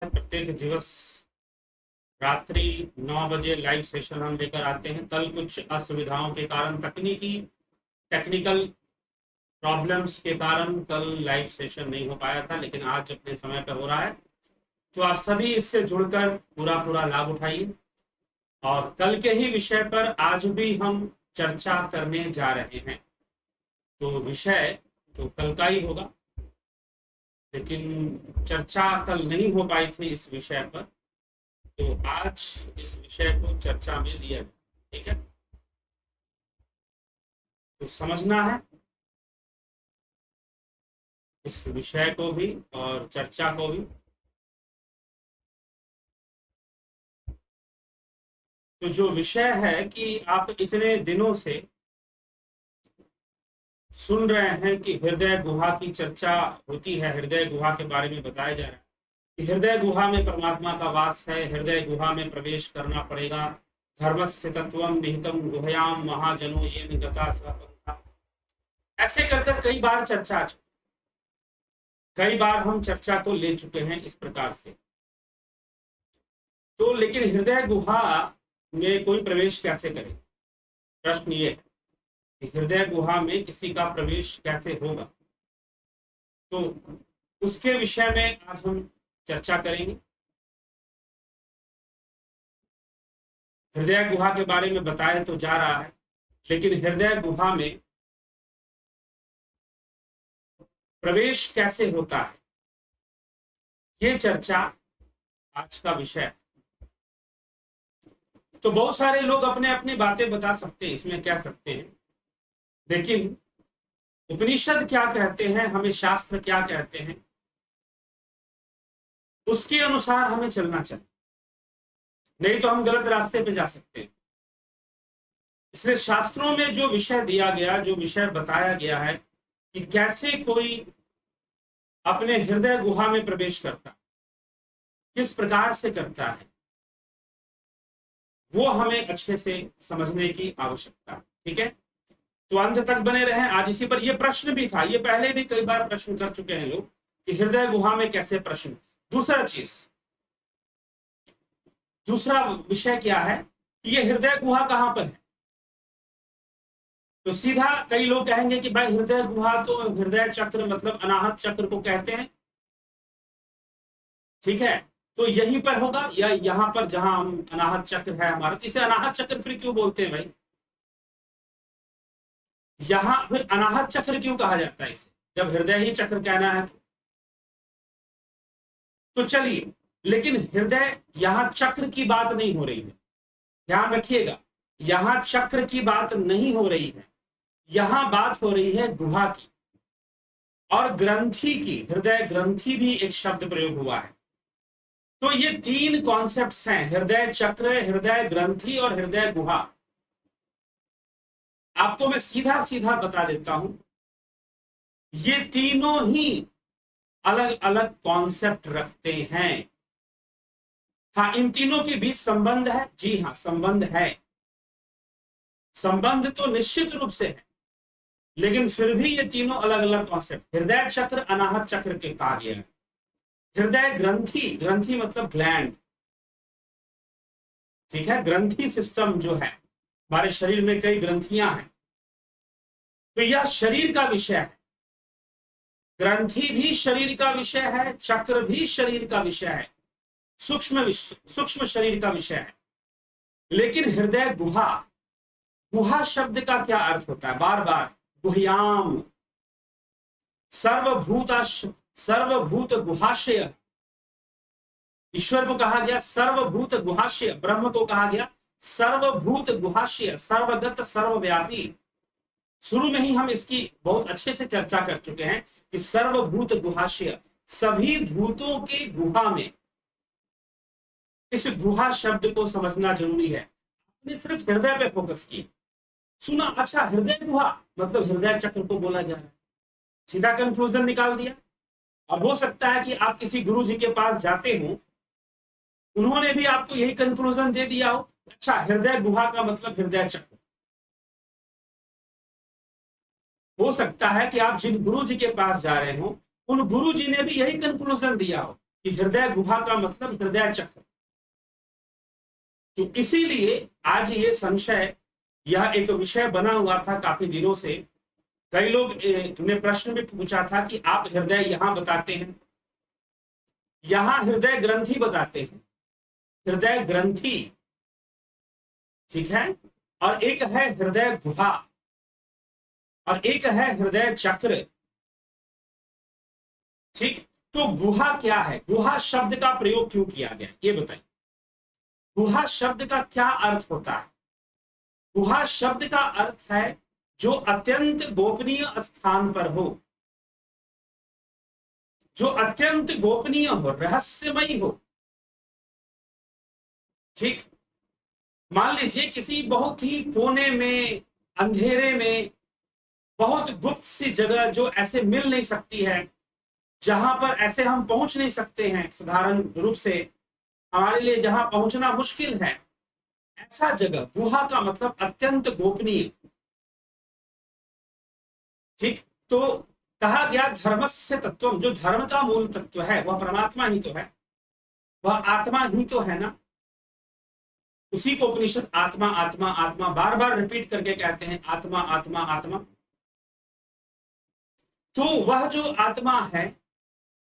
प्रत्येक दिवस रात्रि 9 बजे लाइव सेशन हम लेकर आते हैं। कल कुछ असुविधाओं के कारण टेक्निकल प्रॉब्लम्स के कारण कल लाइव सेशन नहीं हो पाया था, लेकिन आज अपने समय पर हो रहा है। तो आप सभी इससे जुड़कर पूरा पूरा लाभ उठाइए। और कल के ही विषय पर आज भी हम चर्चा करने जा रहे हैं। तो विषय तो कल का ही होगा, लेकिन चर्चा कल नहीं हो पाई थी इस विषय पर, तो आज इस विषय को चर्चा में लिया जाए। ठीक है, तो समझना है इस विषय को भी और चर्चा को भी। तो जो विषय है कि आप इतने दिनों से सुन रहे हैं कि हृदय गुहा की चर्चा होती है, हृदय गुहा के बारे में बताया जा रहा है कि हृदय गुहा में परमात्मा का वास है, हृदय गुहा में प्रवेश करना पड़ेगा। धर्मस्य तत्वम निहितम गुहयाम महाजनो ये निगता स्वपंथा। ऐसे कर कर कई बार चर्चा, कई बार हम चर्चा को ले चुके हैं इस प्रकार से। तो लेकिन हृदय गुहा में कोई प्रवेश कैसे करे, प्रश्न ये है कि हृदय गुहा में किसी का प्रवेश कैसे होगा। तो उसके विषय में आज हम चर्चा करेंगे। हृदय गुहा के बारे में बताया तो जा रहा है, लेकिन हृदय गुहा में प्रवेश कैसे होता है, ये चर्चा आज का विषय है। तो बहुत सारे लोग अपने अपनी बातें बता सकते हैं, इसमें कह सकते हैं, लेकिन उपनिषद क्या कहते हैं, हमें शास्त्र क्या कहते हैं, उसके अनुसार हमें चलना चाहिए, नहीं तो हम गलत रास्ते पे जा सकते हैं। इसलिए शास्त्रों में जो विषय दिया गया, जो विषय बताया गया है कि कैसे कोई अपने हृदय गुहा में प्रवेश करता, किस प्रकार से करता है, वो हमें अच्छे से समझने की आवश्यकता है। ठीक है, तो अंत तक बने रहें। आज इसी पर, यह प्रश्न भी था, ये पहले भी कई बार प्रश्न कर चुके हैं लोग कि हृदय गुहा में कैसे प्रश्न। दूसरा विषय क्या है कि ये हृदय गुहा कहां पर है। तो सीधा कई लोग कहेंगे कि भाई हृदय गुहा तो हृदय चक्र मतलब अनाहत चक्र को कहते हैं। ठीक है, तो यहीं पर होगा या यहां पर जहां हम अनाहत चक्र है हमारा, तो इसे अनाहत चक्र फिर क्यों बोलते हैं भाई, यहां फिर अनाहत चक्र क्यों कहा जाता है इसे, जब हृदय ही चक्र कहना है तो चलिए। लेकिन हृदय, यहां चक्र की बात नहीं हो रही है, ध्यान रखिएगा, यहां चक्र की बात नहीं हो रही है, यहां बात हो रही है गुहा की और ग्रंथि की। हृदय ग्रंथि भी एक शब्द प्रयोग हुआ है। तो ये तीन कॉन्सेप्ट्स हैं, हृदय चक्र, हृदय ग्रंथि और हृदय गुहा। आपको मैं सीधा सीधा बता देता हूं, ये तीनों ही अलग अलग कॉन्सेप्ट रखते हैं। हाँ, इन तीनों के बीच संबंध है, जी हाँ संबंध है, संबंध तो निश्चित रूप से है, लेकिन फिर भी ये तीनों अलग अलग कॉन्सेप्ट। हृदय चक्र अनाहत चक्र के कहा गया है। हृदय ग्रंथि, ग्रंथि मतलब ग्लैंड, ठीक है, ग्रंथि सिस्टम जो है, हमारे शरीर में कई ग्रंथियां हैं, तो यह शरीर का विषय है। ग्रंथि भी शरीर का विषय है, चक्र भी शरीर का विषय है, सूक्ष्म शरीर का विषय है। लेकिन हृदय गुहा, गुहा शब्द का क्या अर्थ होता है, बार बार गुह्याम, सर्वभूत गुहाशय, ईश्वर को कहा गया सर्वभूत गुहाशय, ब्रह्म को कहा गया सर्वभूत गुहाशय, सर्वगत सर्वव्यापी। शुरू में ही हम इसकी बहुत अच्छे से चर्चा कर चुके हैं कि सर्वभूत गुहाशय, सभी भूतों के गुहा में। इस गुहा शब्द को समझना जरूरी है। आपने सिर्फ हृदय पे फोकस किया, सुना अच्छा हृदय गुहा मतलब हृदय चक्र को बोला जा रहा है, सीधा कंक्लूजन निकाल दिया। और हो सकता है कि आप किसी गुरु जी के पास जाते हो, उन्होंने भी आपको यही कंक्लूजन दे दिया हो, अच्छा हृदय गुहा का मतलब हृदय चक्र। हो सकता है कि आप जिन गुरु जी के पास जा रहे हो, उन गुरु जी ने भी यही कंक्लूजन दिया हो कि कि हृदय गुहा का मतलब हृदय चक्र। तो इसीलिए आज ये संशय, यह एक विषय बना हुआ था काफी दिनों से। कई लोग ने प्रश्न भी पूछा था कि आप हृदय यहां बताते हैं, यहां हृदय ग्रंथि बताते हैं, हृदय ग्रंथि, ठीक है, और एक है हृदय गुहा और एक है हृदय चक्र। ठीक, तो गुहा क्या है, गुहा शब्द का प्रयोग क्यों किया गया, ये बताइए। गुहा शब्द का क्या अर्थ होता है? गुहा शब्द का अर्थ है जो अत्यंत गोपनीय स्थान पर हो, जो अत्यंत गोपनीय हो, रहस्यमयी हो। ठीक, मान लीजिए किसी बहुत ही कोने में, अंधेरे में, बहुत गुप्त सी जगह जो ऐसे मिल नहीं सकती है, जहां पर ऐसे हम पहुंच नहीं सकते हैं साधारण रूप से, हमारे लिए जहां पहुंचना मुश्किल है, ऐसा जगह, गुहा का मतलब अत्यंत गोपनीय। ठीक, तो कहा गया धर्मस्य तत्वम, जो धर्म का मूल तत्व है वह परमात्मा ही तो है, वह आत्मा ही तो है ना। उसी को उपनिषद आत्मा आत्मा आत्मा बार बार रिपीट करके कहते हैं, आत्मा आत्मा आत्मा। तो वह जो आत्मा है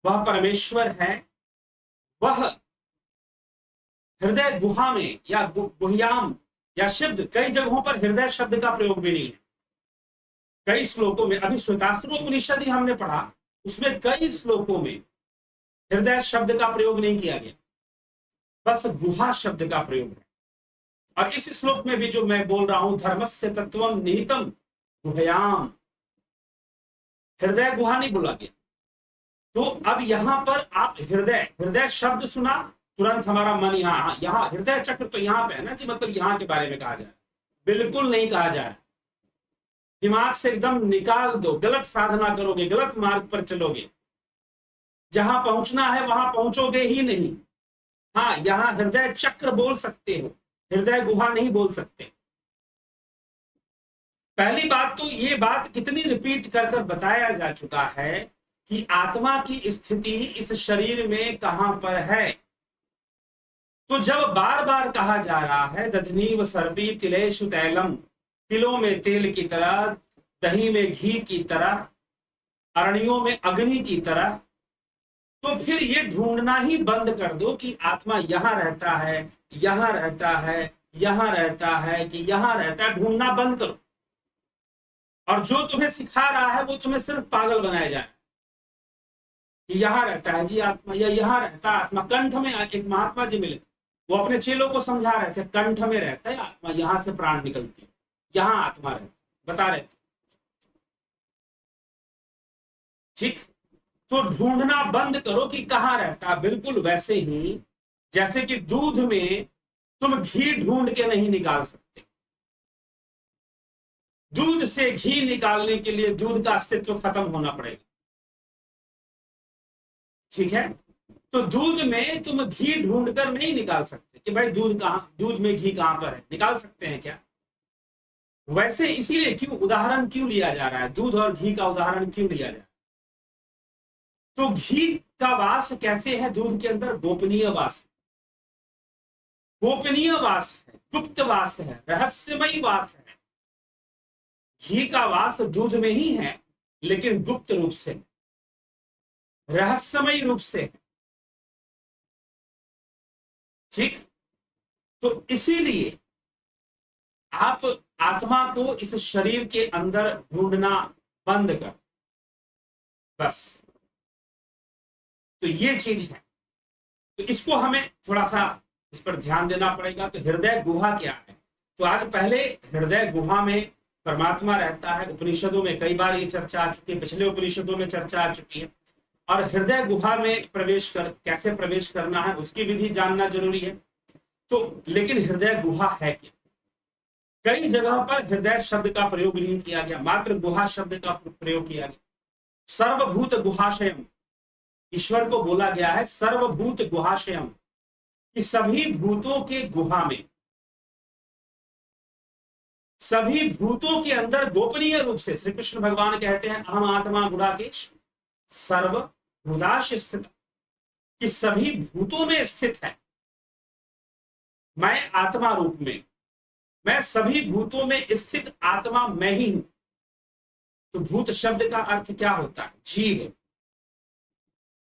वह परमेश्वर है, वह हृदय गुहा में या गुह्याम या शब्द, कई जगहों पर हृदय शब्द का प्रयोग भी नहीं है। कई श्लोकों में, अभी श्वेतास्त्रोपनिषद ही हमने पढ़ा, उसमें कई श्लोकों में हृदय शब्द का प्रयोग नहीं किया गया, बस गुहा शब्द का प्रयोग है। और इस श्लोक में भी जो मैं बोल रहा हूं, धर्मस्य तत्वम निहितम गुह्याम, हृदय गुहा नहीं बोला गया। तो अब यहां पर आप हृदय, हृदय शब्द सुना, तुरंत हमारा मन यहाँ हृदय चक्र तो यहाँ पे है ना जी, मतलब यहाँ के बारे में कहा जा रहा है। बिल्कुल नहीं कहा जा रहा, दिमाग से एकदम निकाल दो, गलत साधना करोगे, गलत मार्ग पर चलोगे, जहां पहुंचना है वहां पहुंचोगे ही नहीं। हाँ, यहां हृदय चक्र बोल सकते हो, हृदय गुहा नहीं बोल सकते। पहली बात तो ये बात कितनी रिपीट कर कर बताया जा चुका है कि आत्मा की स्थिति इस शरीर में कहां पर है। तो जब बार बार कहा जा रहा है दधनीव सर्पी तिलेषु तैलम, तिलों में तेल की तरह, दही में घी की तरह, अरणियों में अग्नि की तरह, तो फिर ये ढूंढना ही बंद कर दो कि आत्मा यहां रहता है, यहां रहता है, यहां रहता है कि यहां रहता है, ढूंढना बंद करो। और जो तुम्हें सिखा रहा है वो तुम्हें सिर्फ पागल बनाया जा रहा है कि यहां रहता है जी आत्मा, या यहां रहता है आत्मा। कंठ में एक महात्मा जी मिले, वो अपने चेलों को समझा रहे थे, कंठ में रहता है आत्मा, यहां से प्राण निकलती है, यहां आत्मा रहती, बता रहे थे। ठीक, तो ढूंढना बंद करो कि कहां रहता। बिल्कुल वैसे ही जैसे कि दूध में तुम घी ढूंढ के नहीं निकाल सकते, दूध से घी निकालने के लिए दूध का अस्तित्व खत्म होना पड़ेगा। ठीक है, तो दूध में तुम घी ढूंढकर नहीं निकाल सकते कि भाई दूध कहां, दूध में घी कहां पर है, निकाल सकते हैं क्या? वैसे इसीलिए क्यों उदाहरण क्यों लिया जा रहा है, दूध और घी का उदाहरण क्यों लिया जा रहा है? तो घी का वास कैसे है दूध के अंदर? गोपनीय वास, गोपनीय वास है, गुप्त वास है, रहस्यमयी वास है। घी का वास दूध में ही है, लेकिन गुप्त रूप से, रहस्यमयी रूप से। ठीक, तो इसीलिए आप आत्मा को इस शरीर के अंदर ढूंढना बंद कर, बस। तो ये चीज है, तो इसको हमें थोड़ा सा इस पर ध्यान देना पड़ेगा। तो हृदय गुहा क्या है? तो आज पहले हृदय गुहा में परमात्मा रहता है, उपनिषदों में कई बार ये चर्चा आ चुकी है, पिछले उपनिषदों में चर्चा आ चुकी है। और हृदय गुहा में कैसे प्रवेश करना है उसकी विधि जानना जरूरी है। तो लेकिन हृदय गुहा है क्या? कई जगह पर हृदय शब्द का प्रयोग नहीं किया गया, मात्र गुहा शब्द का प्रयोग किया गया। सर्वभूत गुहाशयम, ईश्वर को बोला गया है सर्वभूत गुहाशयम, कि सभी भूतों के गुहा में, सभी भूतों के अंदर गोपनीय रूप से श्री कृष्ण भगवान कहते हैं अहम आत्मा गुडाकेश सर्वभूताश स्थित, कि सभी भूतों में स्थित है, मैं आत्मा रूप में, मैं सभी भूतों में स्थित आत्मा मैं ही हूं। तो भूत शब्द का अर्थ क्या होता है? जीव।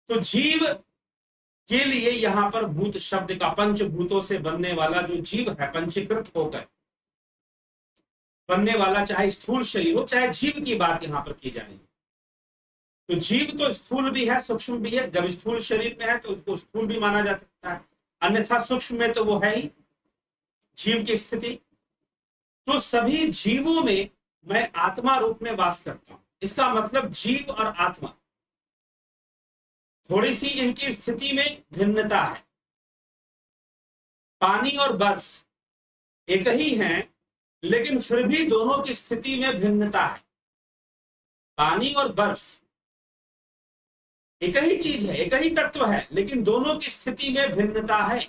तो जीव के लिए यहां पर भूत शब्द का, पंचभूतों से बनने वाला जो जीव है, पंचीकृत होकर बनने वाला, चाहे स्थूल शरीर हो चाहे जीव की बात यहां पर की जा रही है। तो जीव तो स्थूल भी है सूक्ष्म भी है। जब स्थूल शरीर में है तो उसको स्थूल भी माना जा सकता है, अन्यथा सूक्ष्म में तो वो है ही जीव की स्थिति। तो सभी जीवों में मैं आत्मा रूप में वास करता हूं। इसका मतलब जीव और आत्मा, थोड़ी सी इनकी स्थिति में भिन्नता है। पानी और बर्फ एक ही हैं, लेकिन फिर भी दोनों की स्थिति में भिन्नता है। पानी और बर्फ एक ही चीज है, एक ही तत्व है, लेकिन दोनों की स्थिति में भिन्नता है।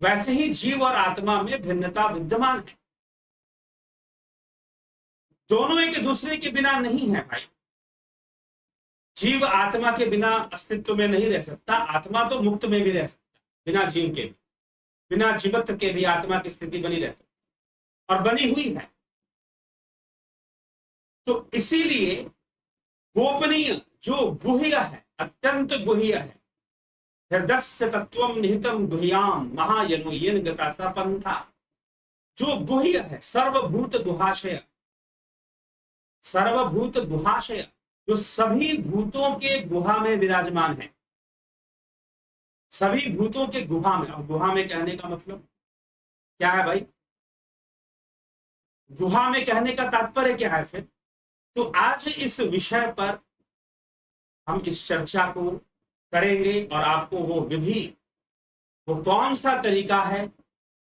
वैसे ही जीव और आत्मा में भिन्नता विद्यमान है। दोनों एक दूसरे के बिना नहीं है भाई। जीव आत्मा के बिना अस्तित्व में नहीं रह सकता, आत्मा तो मुक्त में भी रह सकता, बिना जीव के भी, बिना जीवत्व के भी आत्मा की स्थिति बनी रह सकती और बनी हुई है। तो इसीलिए गोपनीय जो गुह्य है, अत्यंत गुह्य है, हृदय तत्वम निहितम गुह्याम महायनो येन गता स पंथा, जो गुह्य है, सर्वभूत गुहाशय, सर्वभूत गुहाशय, जो सभी भूतों के गुहा में विराजमान है, सभी भूतों के गुहा में। अब गुहा में कहने का मतलब क्या है भाई? गुहा में कहने का तात्पर्य क्या है फिर? तो आज इस विषय पर हम इस चर्चा को करेंगे और आपको वो विधि, वो कौन सा तरीका है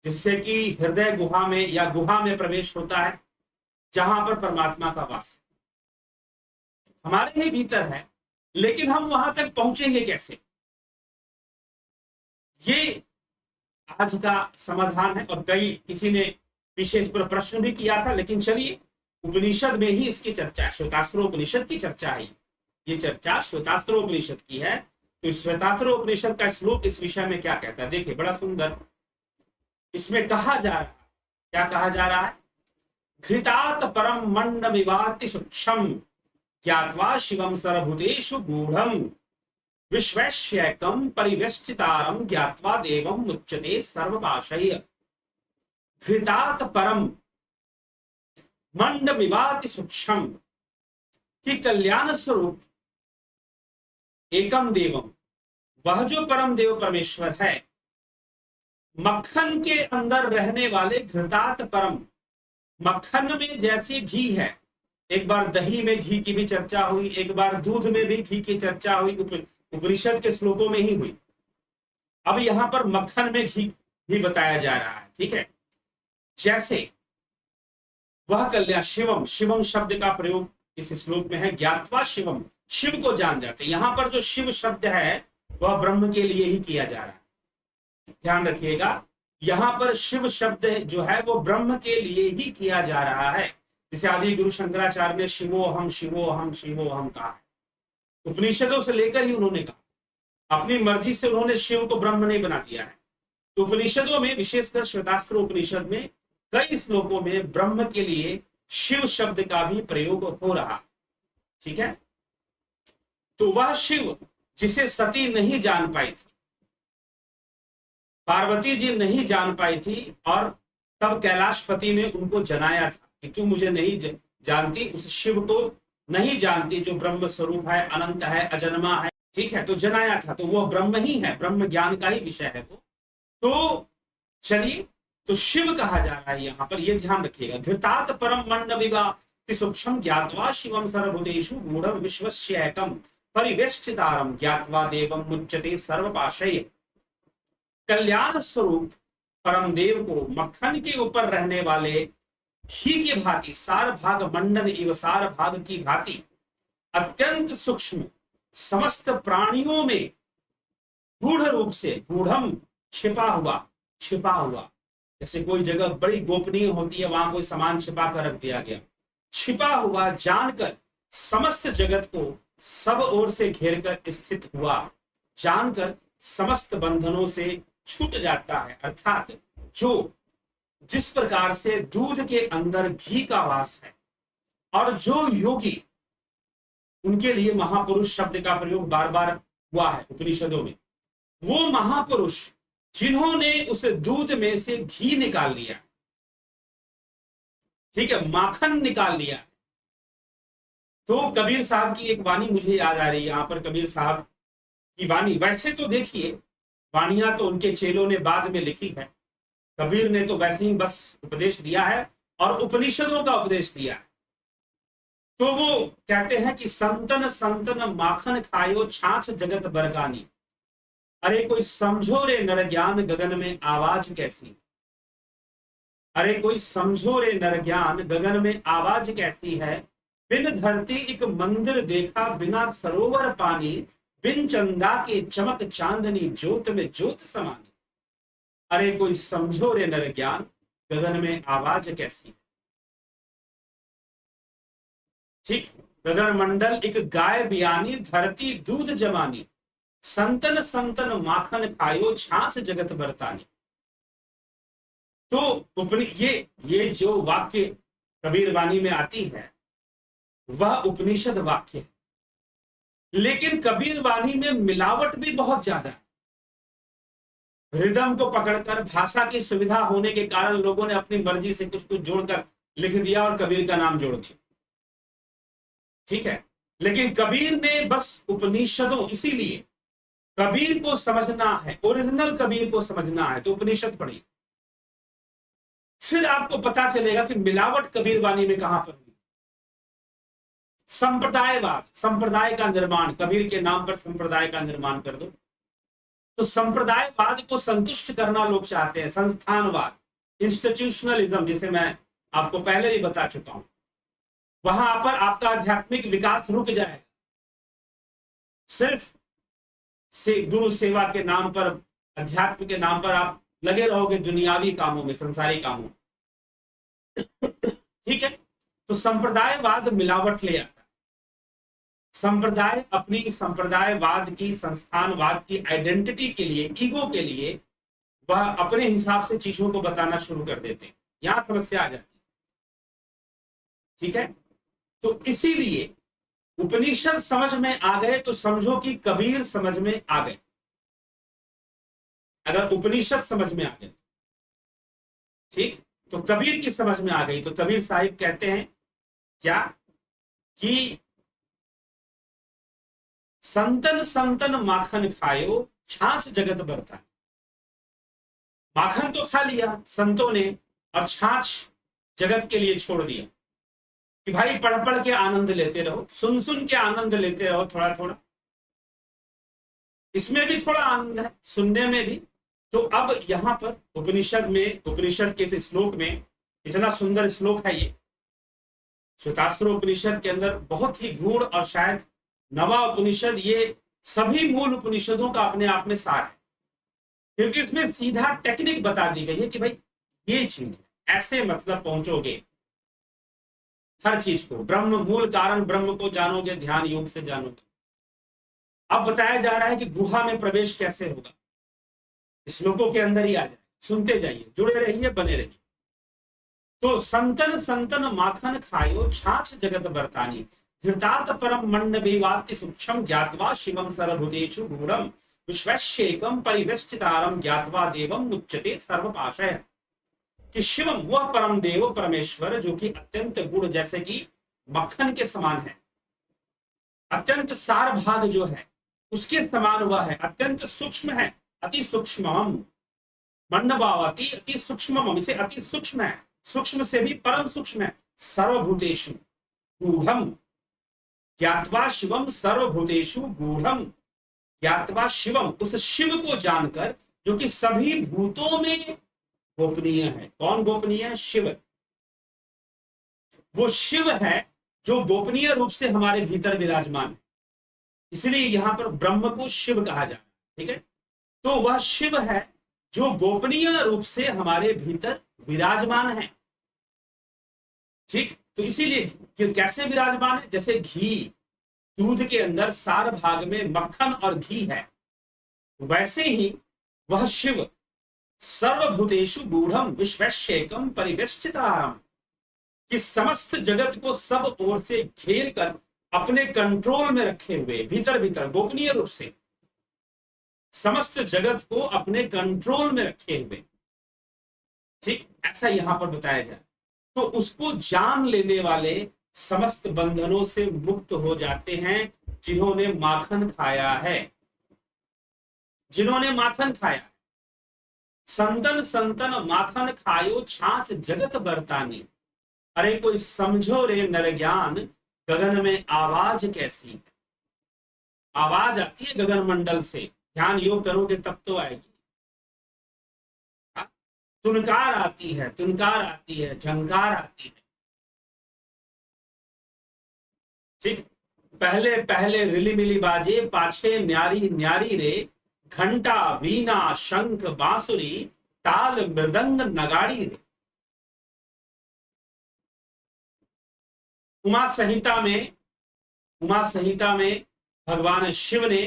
जिससे कि हृदय गुहा में या गुहा में प्रवेश होता है, जहां पर परमात्मा का वास हमारे ही भीतर है, लेकिन हम वहां तक पहुंचेंगे कैसे? ये आज का समाधान है। और किसी ने पीछे इस पर प्रश्न भी किया था, लेकिन चलिए, उपनिषद में ही इसकी चर्चा है, श्वेतास्त्रोपनिषद की चर्चा है। ये चर्चा श्वेतास्त्रोपनिषद की है। तो श्वेतास्त्रोपनिषद का श्लोक इस विषय में क्या कहता है? देखिए, बड़ा सुंदर इसमें कहा जा रहा है। क्या कहा जा रहा है? घृतात परम मंड विवाति सूक्ष्म ज्ञात्वा शिवम सर्वभूतेषु गूढ़म विश्वैश्यैकं परिवेष्टितारं ज्ञात्वा देवं मुच्यते सर्वपाशय। घृतात परम मंड विवाति सूक्ष्म, कि कल्याण स्वरूप एकम देवम, वह जो परम देव परमेश्वर है, मक्खन के अंदर रहने वाले घृतात परम, मक्खन में जैसे घी है, एक बार दही में घी की भी चर्चा हुई, एक बार दूध में भी घी की चर्चा हुई, उपनिषद के श्लोकों में ही हुई। अब यहां पर मक्खन में घी भी बताया जा रहा है, ठीक है। जैसे वह कल्याण, शिवम, शिवम शब्द का प्रयोग इस श्लोक में है। ज्ञात्वा शिवम, शिव को जान जाते। यहां पर जो शिव शब्द है वह ब्रह्म के लिए ही किया जा रहा है, ध्यान रखिएगा। यहां पर शिव शब्द जो है वो ब्रह्म के लिए ही किया जा रहा है। जैसे आदि गुरु शंकराचार्य ने शिवोहम शिवोहम शिवोहम कहा है, उपनिषदों से लेकर ही उन्होंने कहा। अपनी मर्जी से उन्होंने शिव को ब्रह्म नहीं बना दिया है। तो उपनिषदों में, विशेषकर श्वेतास्त्र उपनिषद में कई श्लोकों में ब्रह्म के लिए शिव शब्द का भी प्रयोग हो रहा, ठीक है। तो वह शिव जिसे सती नहीं जान पाई थी, पार्वती जी नहीं जान पाई थी, और तब कैलाशपति ने उनको जनाया था कि तुम मुझे नहीं जानती, उस शिव को नहीं जानती जो ब्रह्म स्वरूप है, अनंत है, अजन्मा है, ठीक है। तो जनाया था, तो वो ब्रह्म ही है, ब्रह्म ज्ञान का ही विषय है वो। तो चलिए, तो शिव कहा जा रहा है यहां पर, ये ध्यान रखिएगा। घृतात परम मंड विवाति सूक्ष्म ज्ञात्वा शिवम सर्वभूतेषु गूढ़म विश्वस्यैकं परिवेष्टितारं ज्ञात्वा देवं मुच्यते सर्वपाशय। कल्याण स्वरूप परम देव को मक्खन के ऊपर रहने वाले घी की भांति, सार भाग मंडन एवं सार भाग की भांति अत्यंत सूक्ष्म समस्त प्राणियों में गूढ़ रूप से, गूढ़म छिपा हुआ, जैसे कोई जगह बड़ी गोपनीय होती है, वहां कोई सामान छिपा कर रख दिया गया, छिपा हुआ जानकर समस्त जगत को सब ओर से घेर कर स्थित हुआ, जानकर समस्त बंधनों से छूट जाता है। अर्थात जो जिस प्रकार से दूध के अंदर घी का वास है, और जो योगी, उनके लिए महापुरुष शब्द का प्रयोग बार बार हुआ है उपनिषदों में, वो महापुरुष जिन्होंने उस दूध में से घी निकाल लिया, ठीक है, माखन निकाल लिया। तो कबीर साहब की एक वाणी मुझे याद आ रही है यहां पर। कबीर साहब की वाणी, वैसे तो देखिए वाणियां तो उनके चेलों ने बाद में लिखी है, कबीर ने तो वैसे ही बस उपदेश दिया है और उपनिषदों का उपदेश दिया है। तो वो कहते हैं कि संतन संतन माखन खायो छाछ जगत बरगानी, अरे कोई समझो रे नर ज्ञान गगन में आवाज कैसी, अरे कोई समझो रे नर ज्ञान गगन में आवाज कैसी है, बिन धरती एक मंदिर देखा बिना सरोवर पानी, बिन चंदा के चमक चांदनी ज्योत में ज्योत समानी, अरे कोई समझो रे नर ज्ञान गगन में आवाज कैसी है। ठीक, गगन मंडल एक गाय बियानी, धरती दूध जमानी, संतन संतन माखन खायो छाछ जगत बरतानी। तो ये जो वाक्य कबीर वाणी में आती है वह उपनिषद वाक्य है, लेकिन कबीर वाणी में मिलावट भी बहुत ज्यादा है। रिदम को पकड़कर भाषा की सुविधा होने के कारण लोगों ने अपनी मर्जी से कुछ कुछ जोड़कर लिख दिया और कबीर का नाम जोड़ दिया, ठीक है। लेकिन कबीर ने बस उपनिषदों, इसीलिए कबीर को समझना है, ओरिजिनल कबीर को समझना है तो उपनिषद पढ़िए, फिर आपको पता चलेगा कि मिलावट कबीर वाणी में कहां पर हुई। संप्रदायवाद, संप्रदाय का निर्माण, कबीर के नाम पर संप्रदाय का निर्माण कर दो, तो संप्रदायवाद को संतुष्ट करना लोग चाहते हैं। संस्थानवाद, इंस्टीट्यूशनलिज्म, जिसे मैं आपको पहले ही बता चुका हूं, वहां पर आपका आध्यात्मिक विकास रुक जाएगा। सिर्फ से गुरु सेवा के नाम पर, अध्यात्म के नाम पर आप लगे रहोगे दुनियावी कामों में, संसारी कामों में, ठीक है। तो संप्रदायवाद मिलावट ले आता है। संप्रदाय अपनी संप्रदायवाद की, संस्थानवाद की आइडेंटिटी के लिए, ईगो के लिए वह अपने हिसाब से चीजों को बताना शुरू कर देते हैं, यहां समस्या आ जाती है, ठीक है। तो इसीलिए उपनिषद समझ में आ गए तो समझो कि कबीर समझ में आ गए। अगर उपनिषद समझ में आ गए, ठीक, तो कबीर की समझ में आ गई। तो कबीर साहिब कहते हैं क्या कि संतन संतन माखन खायो छाछ जगत बरता। माखन तो खा लिया संतों ने और छाछ जगत के लिए छोड़ दिया कि भाई पढ़ पढ़ के आनंद लेते रहो, सुन सुन के आनंद लेते रहो, थोड़ा थोड़ा, इसमें भी थोड़ा आनंद है, सुनने में भी। तो अब यहां पर उपनिषद में, उपनिषद के इस श्लोक में, इतना सुंदर श्लोक है ये, श्वेतास्त्र उपनिषद के अंदर बहुत ही गूढ़ और शायद नवा उपनिषद, ये सभी मूल उपनिषदों का अपने आप में सार है, क्योंकि इसमें सीधा टेक्निक बता दी गई है कि भाई ये चीज ऐसे मतलब पहुंचोगे हर चीज को, ब्रह्म मूल कारण ब्रह्म को जानोगे, ध्यान योग से जानोगे। अब बताया जा रहा है कि गुहा में प्रवेश कैसे होगा, श्लोकों के अंदर ही आ जाए, सुनते जाइए, जुड़े रहिए, बने रहिए। तो संतन संतन माखन खायो छाछ जगत बरतानी, धृतार्थ परम मंड विवात्य सूक्ष्म ज्ञात्वा शिवम सर्वभूतेषु गूढ़म विश्वस्येकम परिवेष्टितारम ज्ञात्वा देवम मुच्यते सर्वपाशय। कि शिवम, वह परम देव परमेश्वर जो कि अत्यंत गुण, जैसे कि मक्खन के समान है, अत्यंत सार भाग जो है उसके समान वह है, अत्यंत सूक्ष्म है, अति सूक्ष्मम, मंडभावती अति सूक्ष्मम, इसे अति सूक्ष्म है, सूक्ष्म से भी परम सूक्ष्म है, सर्वभूतेषु गूढ़म ज्ञात्वा शिवम, सर्वभूतेषु गूढ़म ज्ञात्वा शिवम, उस शिव को जानकर जो कि सभी भूतों में गोपनीय है। कौन गोपनीय है? शिव। वो शिव है जो गोपनीय रूप से हमारे भीतर विराजमान है, इसलिए यहां पर ब्रह्म को शिव कहा जा रहा है, ठीक है। तो वह शिव है जो गोपनीय रूप से हमारे भीतर विराजमान है, ठीक। तो इसीलिए कैसे विराजमान है? जैसे घी, दूध के अंदर सार भाग में मक्खन और घी है, वैसे ही वह शिव सर्वभूतेषु गूढ़म विश्वैश्यैकम परिवेष्टितारम, कि समस्त जगत को सब ओर से घेर कर अपने कंट्रोल में रखे हुए, भीतर भीतर गोपनीय रूप से समस्त जगत को अपने कंट्रोल में रखे हुए, ठीक ऐसा यहां पर बताया गया। तो उसको जान लेने वाले समस्त बंधनों से मुक्त हो जाते हैं जिन्होंने माखन खाया है, जिन्होंने माखन खाया। संतन संतन माखन खायो छाछ जगत बरतानी, अरे कोई समझो रे नर ज्ञान गगन में आवाज कैसी है। आवाज आती है गगन मंडल से, ध्यान योग करोगे तब तो आएगी। तुनकार आती है, तुनकार आती है, झंकार आती है, ठीक। पहले पहले रिली मिली बाजे, पाछे न्यारी न्यारी रे, घंटा वीणा शंख बांसुरी, ताल मृदंग नगाड़ी रे। उमा संहिता में भगवान शिव ने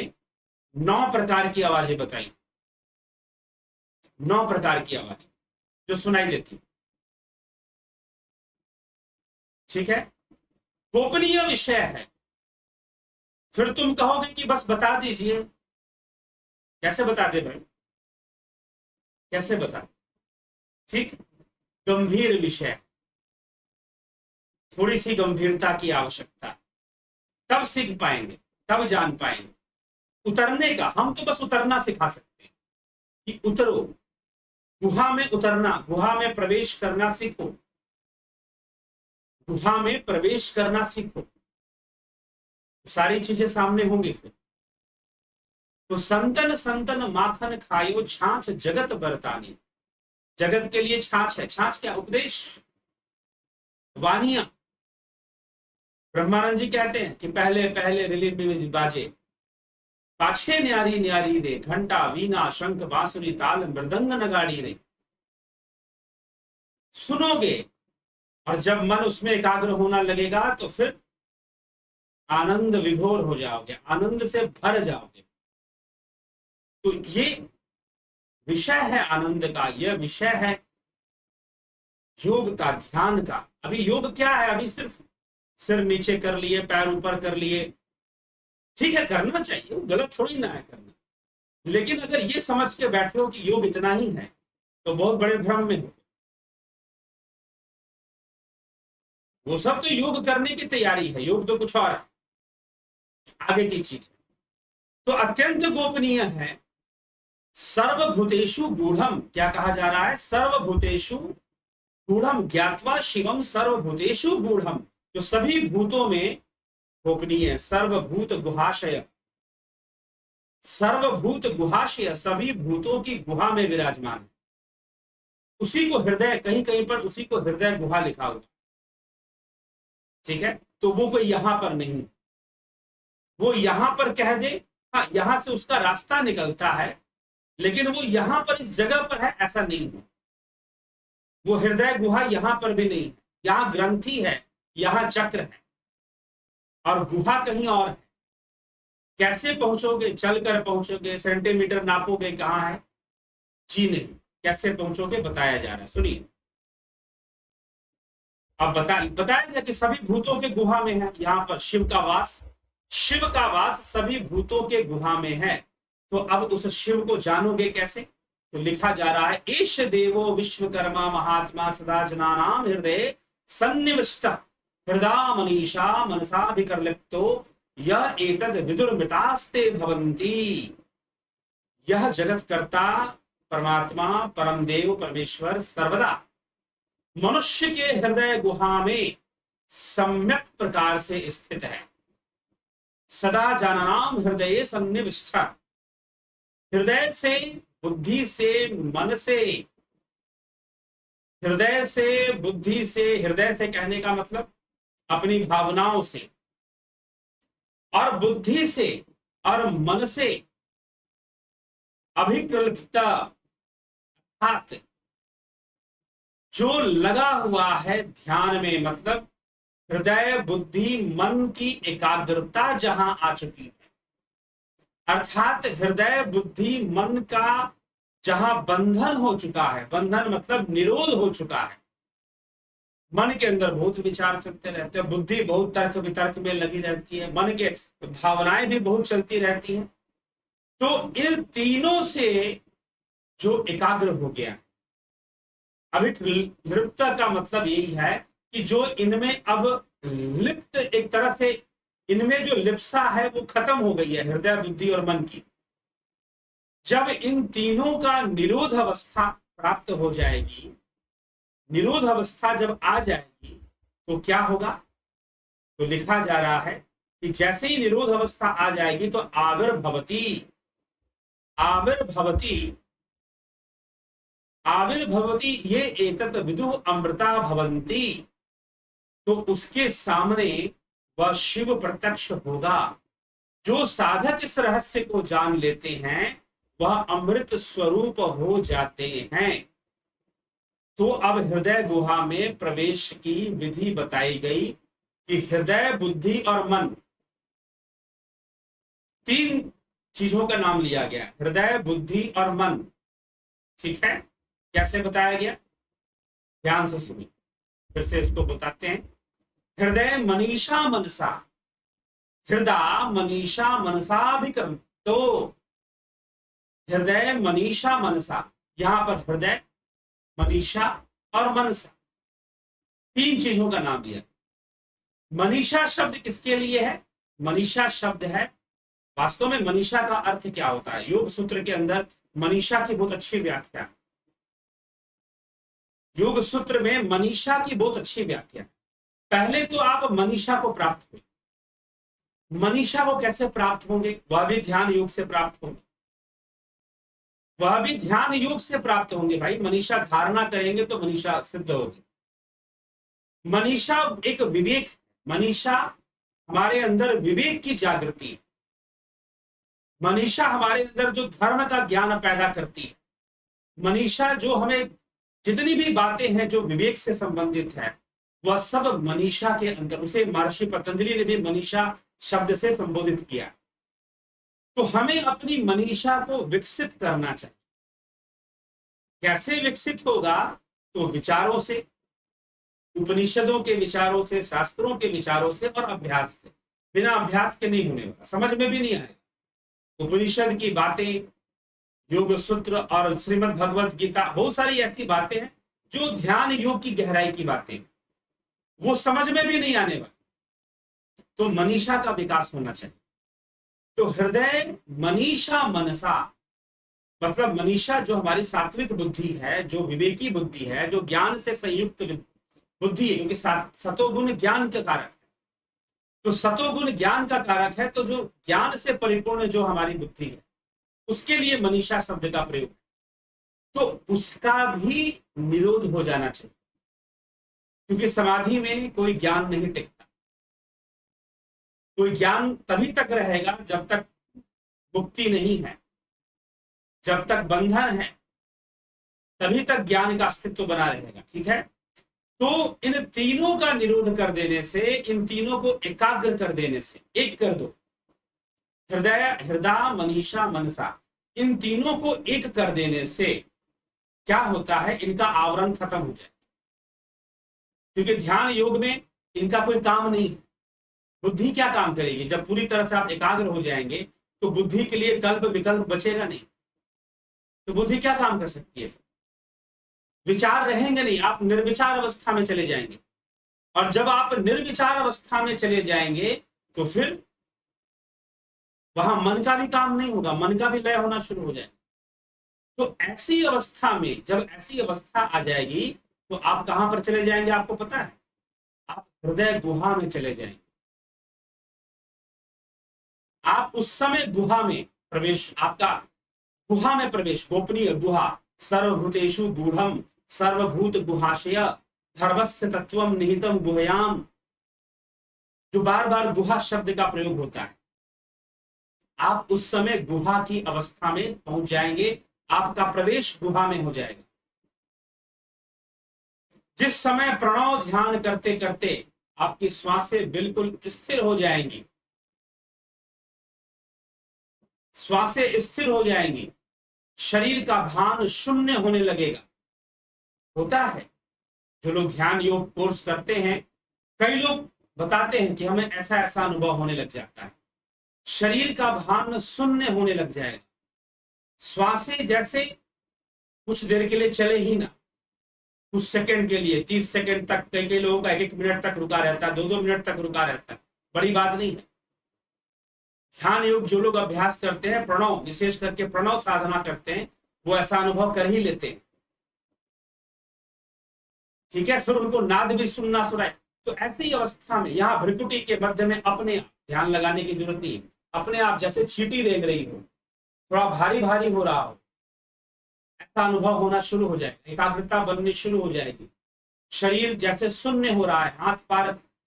9 प्रकार की आवाजें बताई, 9 प्रकार की आवाज जो सुनाई देती, ठीक है। गोपनीय विषय है। फिर तुम कहोगे कि बस बता दीजिए, कैसे बता दे भाई, कैसे बता, ठीक। गंभीर विषय, थोड़ी सी गंभीरता की आवश्यकता, तब सीख पाएंगे, तब जान पाएंगे। उतरने का, हम तो बस उतरना सिखा सकते हैं कि उतरो, गुहा में उतरना, गुहा में प्रवेश करना सीखो, गुहा में प्रवेश करना सीखो, सारी चीजें सामने होंगी फिर। तो संतन संतन माखन खायो छाछ जगत बरतानी, जगत के लिए छाछ है। छाछ क्या? उपदेश, वानियां। ब्रह्मानंद जी कहते हैं कि पहले पहले रिली बाजे, पाछे न्यारी न्यारी रे, घंटा वीणा शंख बांसुरी ताल मृदंग नगाड़ी रे। सुनोगे और जब मन उसमें एकाग्र होना लगेगा तो फिर आनंद विभोर हो जाओगे, आनंद से भर जाओगे। तो ये विषय है आनंद का, यह विषय है योग का, ध्यान का। अभी योग क्या है? अभी सिर्फ सिर नीचे कर लिए, पैर ऊपर कर लिए, ठीक है, करना चाहिए, गलत थोड़ी ना है करना। लेकिन अगर ये समझ के बैठे हो कि योग इतना ही है तो बहुत बड़े भ्रम में हो। वो सब तो योग करने की तैयारी है, योग तो कुछ और है, आगे की चीज। तो अत्यंत गोपनीय है। सर्वभूतेषु गूढ़म, क्या कहा जा रहा है? सर्वभूतेषु गूढ़म ज्ञात्वा शिवम सर्वभूतेषु गूढ़म, जो सभी भूतों में गोपनीय है। सर्वभूत गुहाशय, सर्वभूत गुहाशय, सभी भूतों की गुहा में विराजमान है। उसी को हृदय, कहीं कहीं पर उसी को हृदय गुहा लिखा हुआ, ठीक है। तो वो कोई यहां पर नहीं, वो यहां पर कह दे, हाँ यहां से उसका रास्ता निकलता है, लेकिन वो यहां पर इस जगह पर है ऐसा नहीं है। वो हृदय गुहा यहां पर भी नहीं है, यहां ग्रंथि है, यहां चक्र है, और गुहा कहीं और है। कैसे पहुंचोगे? चलकर पहुंचोगे? सेंटीमीटर नापोगे कहां है? जी नहीं, कैसे पहुंचोगे बताया जा रहा है, सुनिए। अब बताया गया कि सभी भूतों के गुहा में है। यहां पर शिव का वास, शिव का वास सभी भूतों के गुहा में है। तो अब उस शिव को जानोगे कैसे? तो लिखा जा रहा है, एष देवो विश्वकर्मा महात्मा सदा जनानाम हृदय सन्निविष्ट हृदय मनीषा मनसाभिकर्लिप्तो यह एतद विदुर्मृतास्ते भवन्ति। यह जगत कर्ता परमात्मा परम देव परमेश्वर सर्वदा मनुष्य के हृदय गुहा में सम्यक प्रकार से स्थित है। सदा जाननाम हृदय सन्निविष्ट, हृदय से, बुद्धि से, मन से, हृदय से, बुद्धि से, हृदय से कहने का मतलब अपनी भावनाओं से, और बुद्धि से और मन से अभिकल्पित, अर्थात जो लगा हुआ है ध्यान में, मतलब हृदय बुद्धि मन की एकाग्रता जहां आ चुकी है, अर्थात हृदय बुद्धि मन का जहां बंधन हो चुका है, बंधन मतलब निरोध हो चुका है, मन के अंदर बहुत विचार चलते रहते हैं, बुद्धि बहुत तर्क वितर्क में लगी रहती है, मन के भावनाएं भी बहुत चलती रहती हैं, तो इन तीनों से जो एकाग्र हो गया, अभी लिप्तता का मतलब यही है कि जो इनमें अब लिप्त, एक तरह से इनमें जो लिप्सा है वो खत्म हो गई है, हृदय बुद्धि और मन की। जब इन तीनों का निरोध अवस्था प्राप्त हो जाएगी, निरोध अवस्था जब आ जाएगी तो क्या होगा, तो लिखा जा रहा है कि जैसे ही निरोध अवस्था आ जाएगी तो आविर्भवती, आविर्भवती, आविर्भवती ये एतत् विदुः अमृता भवन्ति, तो उसके सामने वह शिव प्रत्यक्ष होगा। जो साधक इस रहस्य को जान लेते हैं वह अमृत स्वरूप हो जाते हैं। तो अब हृदय गुहा में प्रवेश की विधि बताई गई कि हृदय बुद्धि और मन, तीन चीजों का नाम लिया गया, हृदय बुद्धि और मन। ठीक है, कैसे बताया गया, ध्यान से सुनिए, फिर से इसको बताते हैं। हृदय मनीषा मनसा, हृदय मनीषा मनसा भी कर, तो हृदय मनीषा मनसा, यहां पर हृदय मनीषा और मनसा तीन चीजों का नाम दिया। मनीषा शब्द किसके लिए है, मनीषा शब्द है, वास्तव में मनीषा का अर्थ क्या होता है, योग सूत्र के अंदर मनीषा की बहुत अच्छी व्याख्या, योग सूत्र में मनीषा की बहुत अच्छी व्याख्या। पहले तो आप मनीषा को प्राप्त हुए, मनीषा को कैसे प्राप्त होंगे, वह भी ध्यान योग से प्राप्त होंगे, वह भी ध्यान योग से प्राप्त होंगे भाई। मनीषा धारणा करेंगे तो मनीषा सिद्ध होगी। मनीषा एक विवेक, मनीषा हमारे अंदर विवेक की जागृति, मनीषा हमारे अंदर जो धर्म का ज्ञान पैदा करती है, मनीषा जो हमें जितनी भी बातें हैं जो विवेक से संबंधित है वह सब मनीषा के अंदर, उसे महर्षि पतंजलि ने भी मनीषा शब्द से संबोधित किया। तो हमें अपनी मनीषा को विकसित करना चाहिए। कैसे विकसित होगा, तो विचारों से, उपनिषदों के विचारों से, शास्त्रों के विचारों से और अभ्यास से। बिना अभ्यास के नहीं होने वाला, समझ में भी नहीं आएगा। उपनिषद की बातें, योग सूत्र और श्रीमद् भगवत गीता, बहुत सारी ऐसी बातें हैं जो ध्यान योग की गहराई की बातें, वो समझ में भी नहीं आने वाली। तो मनीषा का विकास होना चाहिए। तो हृदय मनीषा मनसा, मतलब मनीषा जो हमारी सात्विक बुद्धि है, जो विवेकी बुद्धि है, जो ज्ञान से संयुक्त बुद्धि है, क्योंकि सतोगुण ज्ञान का कारक है, तो सतोगुण ज्ञान का कारक है, तो जो ज्ञान से परिपूर्ण जो हमारी बुद्धि है उसके लिए मनीषा शब्द का प्रयोग, तो उसका भी निरोध हो जाना चाहिए, क्योंकि समाधि में कोई ज्ञान नहीं टिकता। कोई ज्ञान तभी तक रहेगा जब तक मुक्ति नहीं है, जब तक बंधन है तभी तक ज्ञान का अस्तित्व बना रहेगा। ठीक है, तो इन तीनों का निरोध कर देने से, इन तीनों को एकाग्र कर देने से, एक कर दो, हृदय हृदय मनीषा मनसा, इन तीनों को एक कर देने से क्या होता है, इनका आवरण खत्म हो जाए, क्योंकि ध्यान योग में इनका कोई काम नहीं है। बुद्धि क्या काम करेगी, जब पूरी तरह से आप एकाग्र हो जाएंगे तो बुद्धि के लिए कल्प विकल्प बचेगा नहीं, तो बुद्धि क्या काम कर सकती है, विचार रहेंगे नहीं, आप निर्विचार अवस्था में चले जाएंगे। और जब आप निर्विचार अवस्था में चले जाएंगे तो फिर वहां मन का भी काम नहीं होगा, मन का भी लय होना शुरू हो जाएगा। तो ऐसी अवस्था में, जब ऐसी अवस्था आ जाएगी तो आप कहां पर चले जाएंगे, आपको पता है, आप हृदय गुहा में चले जाएंगे। आप उस समय गुहा में प्रवेश, आपका गुहा में प्रवेश, गोपनीय गुहा, सर्वभूतेषु गूढ़म सर्वभूत गुहाशय धर्मस्य तत्वम निहितम गुहयाम, जो बार बार गुहा शब्द का प्रयोग होता है, आप उस समय गुहा की अवस्था में पहुंच जाएंगे, आपका प्रवेश गुहा में हो जाएगा। जिस समय प्रणव ध्यान करते करते आपकी श्वासें बिल्कुल स्थिर हो जाएंगी, श्वासें स्थिर हो जाएंगी, शरीर का भान शून्य होने लगेगा। होता है, जो लोग ध्यान योग कोर्स करते हैं, कई लोग बताते हैं कि हमें ऐसा ऐसा अनुभव होने लग जाता है, शरीर का भान शून्य होने लग जाएगा। श्वासें जैसे कुछ देर के लिए चले ही ना, कुछ सेकंड के लिए, 30 सेकंड तक, कई कई लोगों का 1-1 मिनट तक रुका रहता है, 2-2 मिनट तक रुका रहता है, बड़ी बात नहीं है। ध्यान योग जो लोग अभ्यास करते हैं, प्रणव, विशेष करके प्रणव साधना करते हैं, वो ऐसा अनुभव कर ही लेते हैं। ठीक है, फिर उनको नाद भी सुनना सुनाए। तो ऐसी अवस्था में यहाँ भ्रिकुटी के मध्य में अपने ध्यान लगाने की जरूरत नहीं, अपने आप जैसे चींटी रेंग रही हो, थोड़ा भारी भारी हो रहा हो, ऐसा अनुभव होना शुरू हो जाएगा, एकाग्रता बननी शुरू हो जाएगी। शरीर जैसे शून्य हो रहा है,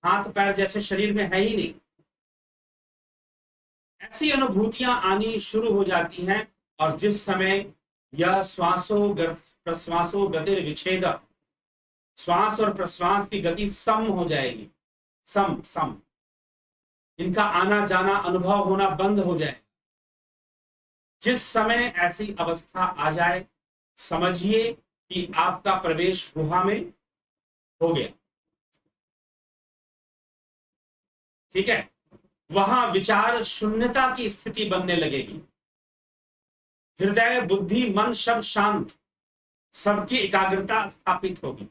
हाथ पैर जैसे शरीर में है ही नहीं, ऐसी अनुभूतियां आनी शुरू हो जाती हैं। और जिस समय यह प्रश्वासो गतिर विच्छेद, श्वास और प्रश्वास की गति सम हो जाएगी, सम इनका आना जाना अनुभव होना बंद हो जाए। जिस समय ऐसी अवस्था आ जाए, समझिए कि आपका प्रवेश गुहा में हो गया। ठीक है, वहां विचार शून्यता की स्थिति बनने लगेगी, हृदय बुद्धि मन सब शांत, सबकी एकाग्रता स्थापित होगी,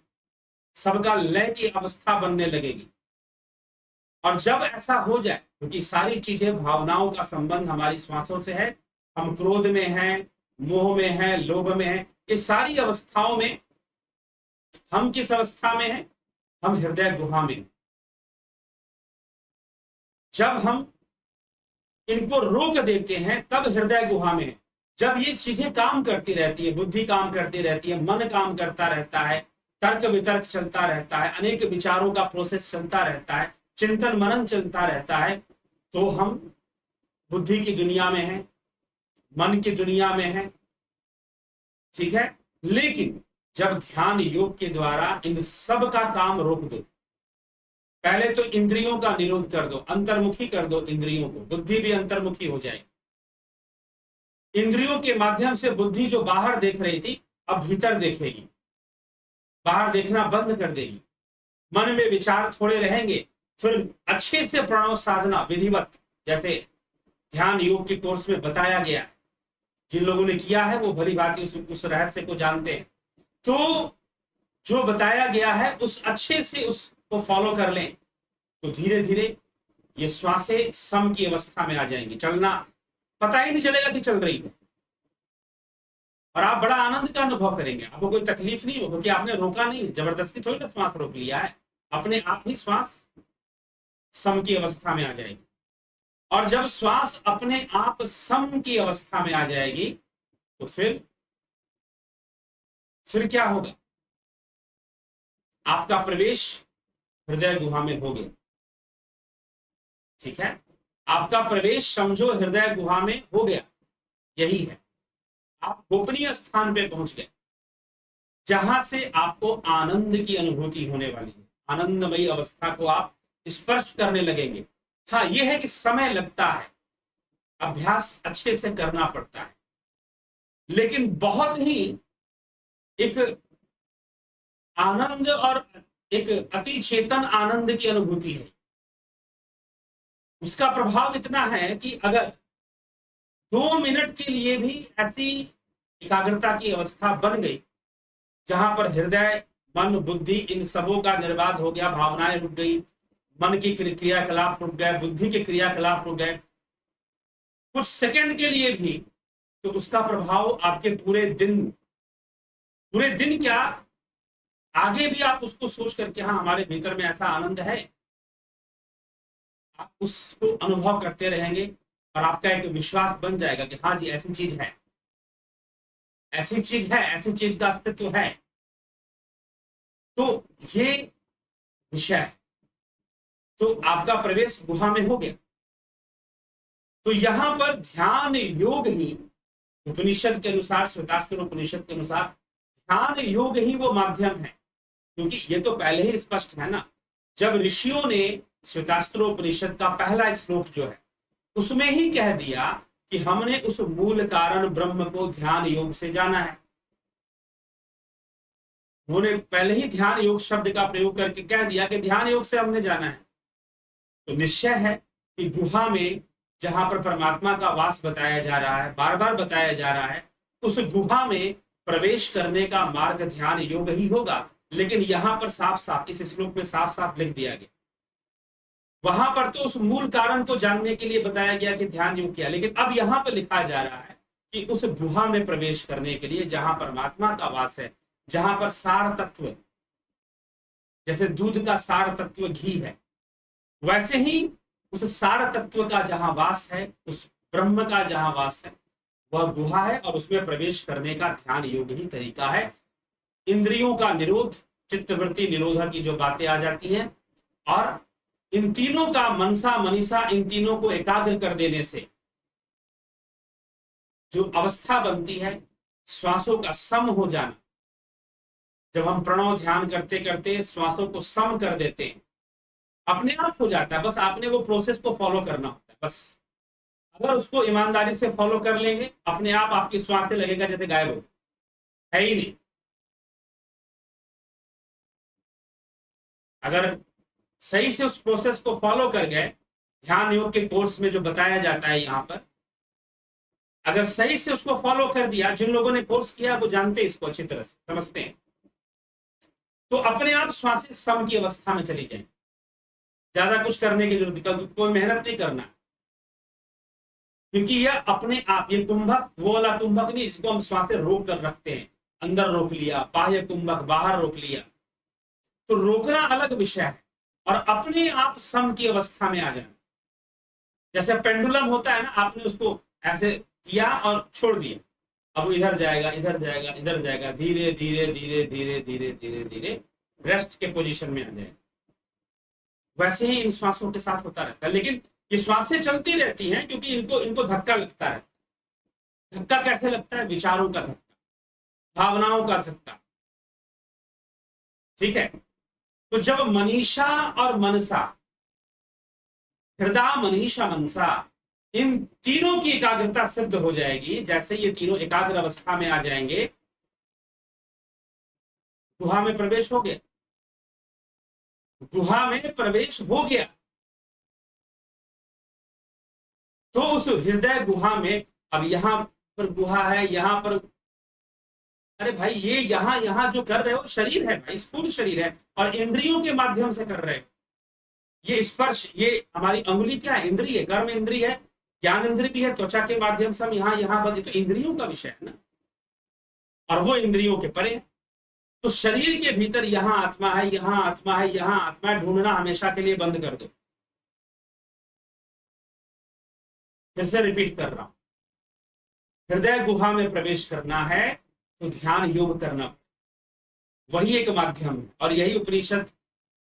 सबका लय की अवस्था बनने लगेगी। और जब ऐसा हो जाए, क्योंकि सारी चीजें, भावनाओं का संबंध हमारी श्वासों से है, हम क्रोध में हैं, मोह में हैं, लोभ में हैं, ये सारी अवस्थाओं में हम किस अवस्था में हैं? हम हृदय गुहा में। जब हम इनको रोक देते हैं तब हृदय गुहा में। जब ये चीजें काम करती रहती है, बुद्धि काम करती रहती है, मन काम करता रहता है, तर्क वितर्क चलता रहता है, अनेक विचारों का प्रोसेस चलता रहता है, चिंतन मनन चलता रहता है, तो हम बुद्धि की दुनिया में हैं, मन की दुनिया में हैं। ठीक है, लेकिन जब ध्यान योग के द्वारा इन सब का काम रोक दो, पहले तो इंद्रियों का निरोध कर दो, अंतर्मुखी कर दो इंद्रियों को, बुद्धि भी अंतर्मुखी हो जाएगी। इंद्रियों के माध्यम से बुद्धि जो बाहर देख रही थी, अब भीतर देखेगी, बाहर देखना बंद कर देगी। मन में विचार थोड़े रहेंगे, फिर अच्छे से प्रणव साधना विधिवत, जैसे ध्यान योग के कोर्स में बताया गया है, जिन लोगों ने किया है वो भली भांति उस रहस्य को जानते हैं। तो जो बताया गया है उस अच्छे से उसको फॉलो कर लें, तो धीरे धीरे ये श्वासें सम की अवस्था में आ जाएंगी, चलना पता ही नहीं चलेगा कि चल रही है, और आप बड़ा आनंद का अनुभव करेंगे। आपको कोई तकलीफ नहीं होगी, क्योंकि आपने रोका नहीं, जबरदस्ती थोड़ी ना श्वास रोक लिया है, अपने आप ही श्वास सम की अवस्था में आ जाएगी। और जब श्वास अपने आप सम की अवस्था में आ जाएगी, तो फिर क्या होगा? आपका प्रवेश हृदय गुहा में हो गया। ठीक है, आपका प्रवेश समझो हृदय गुहा में हो गया, यही है, आप गोपनीय स्थान पे पहुंच गए, जहां से आपको आनंद की अनुभूति होने वाली है, आनंदमयी अवस्था को आप स्पर्श करने लगेंगे। हाँ, यह है कि समय लगता है, अभ्यास अच्छे से करना पड़ता है, लेकिन बहुत ही एक आनंद और एक अति चेतन आनंद की अनुभूति है। उसका प्रभाव इतना है कि अगर 2 मिनट के लिए भी ऐसी एकाग्रता की अवस्था बन गई, जहां पर हृदय मन बुद्धि इन सबों का निर्बाध हो गया, भावनाएं रुक गई, मन की क्रियाकलाप रुक गए, बुद्धि के क्रियाकलाप रुक गए, कुछ सेकंड के लिए भी, तो उसका प्रभाव आपके पूरे दिन क्या, आगे भी आप उसको सोच करके, हाँ हमारे भीतर में ऐसा आनंद है, आप उसको अनुभव करते रहेंगे, और आपका एक विश्वास बन जाएगा कि हाँ जी ऐसी चीज है, ऐसी चीज है, ऐसी चीज का अस्तित्व है। तो ये विषय है। तो आपका प्रवेश गुहा में हो गया। तो यहां पर ध्यान योग ही, उपनिषद के अनुसार, श्वेतास्त्र उपनिषद के अनुसार, ध्यान योग ही वो माध्यम है। क्योंकि ये तो पहले ही स्पष्ट है ना, जब ऋषियों ने श्वेतास्त्र उपनिषद का पहला श्लोक जो है उसमें ही कह दिया कि हमने उस मूल कारण ब्रह्म को ध्यान योग से जाना है। उन्होंने पहले ही ध्यान योग शब्द का प्रयोग करके कह दिया कि ध्यान योग से हमने जाना है। तो निश्चय है कि गुहा में जहां पर परमात्मा का वास बताया जा रहा है, बार बार बताया जा रहा है, उस गुहा में प्रवेश करने का मार्ग ध्यान योग ही होगा। लेकिन यहां पर साफ साफ इस श्लोक में साफ साफ लिख दिया गया, वहां पर तो उस मूल कारण को जानने के लिए बताया गया कि ध्यान योग किया, लेकिन अब यहां पर लिखा जा रहा है कि उस गुहा में प्रवेश करने के लिए जहां परमात्मा का वास है, जहां पर सार तत्व, जैसे दूध का सार तत्व घी है, वैसे ही उस सार तत्व का जहां वास है, उस ब्रह्म का जहां वास है, वह गुहा है और उसमें प्रवेश करने का ध्यान योग ही तरीका है। इंद्रियों का निरोध, चित्तवृत्ति निरोधा की जो बातें आ जाती हैं, और इन तीनों का मनसा मनीषा, इन तीनों को एकाग्र कर देने से जो अवस्था बनती है, श्वासों का सम हो जाना। जब हम प्रणव ध्यान करते करते श्वासों को सम कर देते हैं, अपने आप हो जाता है, बस आपने वो प्रोसेस को फॉलो करना होता है। बस अगर उसको ईमानदारी से फॉलो कर लेंगे, अपने आप आपकी श्वास से लगेगा जैसे गायब हो, है ही नहीं। अगर सही से उस प्रोसेस को फॉलो कर गए, ध्यान योग के कोर्स में जो बताया जाता है यहाँ पर, अगर सही से उसको फॉलो कर दिया, जिन लोगों ने कोर्स किया वो जानते हैं इसको, अच्छी तरह से समझते हैं, तो अपने आप श्वासें सम की अवस्था में चली जाएंगी। ज्यादा कुछ करने की जरूरत नहीं, कोई मेहनत नहीं करना, क्योंकि यह अपने आप, ये कुंभक वो वाला कुंभक नहीं, इसको हम श्वासें रोक कर रखते हैं, अंदर रोक लिया, बाह्य कुंभक बाहर रोक लिया, तो रोकना अलग विषय है, और अपने आप सम की अवस्था में आ जाना। जैसे पेंडुलम होता है ना, आपने उसको ऐसे किया और छोड़ दिया, अब इधर जाएगा इधर जाएगा इधर जाएगा, धीरे धीरे धीरे धीरे धीरे धीरे धीरे रेस्ट के पोजीशन में आ जाएगा। वैसे ही इन श्वासों के साथ होता रहता है, लेकिन ये श्वासें चलती रहती हैं क्योंकि इनको धक्का लगता है। धक्का कैसे लगता है? विचारों का धक्का, भावनाओं का धक्का, ठीक है। तो जब मनीषा और मनसा, हृदय मनीषा मनसा, इन तीनों की एकाग्रता सिद्ध हो जाएगी, जैसे ये तीनों एकाग्र अवस्था में आ जाएंगे, गुहा में प्रवेश हो गया, गुहा में प्रवेश हो गया। तो उस हृदय गुहा में, अब यहां पर गुहा है, यहां पर, अरे भाई ये यहां जो कर रहे हो शरीर है भाई, स्थूल शरीर है, और इंद्रियों के माध्यम से कर रहे हो। ये स्पर्श, ये हमारी अंगुली क्या है? इंद्रिय है, कर्म इंद्रिय है, ज्ञान इंद्रिय भी है, त्वचा के माध्यम से हम यहाँ बंद, तो इंद्रियों का विषय है ना, और वो इंद्रियों के परे है। तो शरीर के भीतर यहाँ आत्मा है, यहाँ आत्मा है, यहाँ आत्मा है, ढूंढना हमेशा के लिए बंद कर दो। फिर से रिपीट कर रहा हूं, हृदय गुहा में प्रवेश करना है तो ध्यान योग करना, वही एक माध्यम है, और यही उपनिषद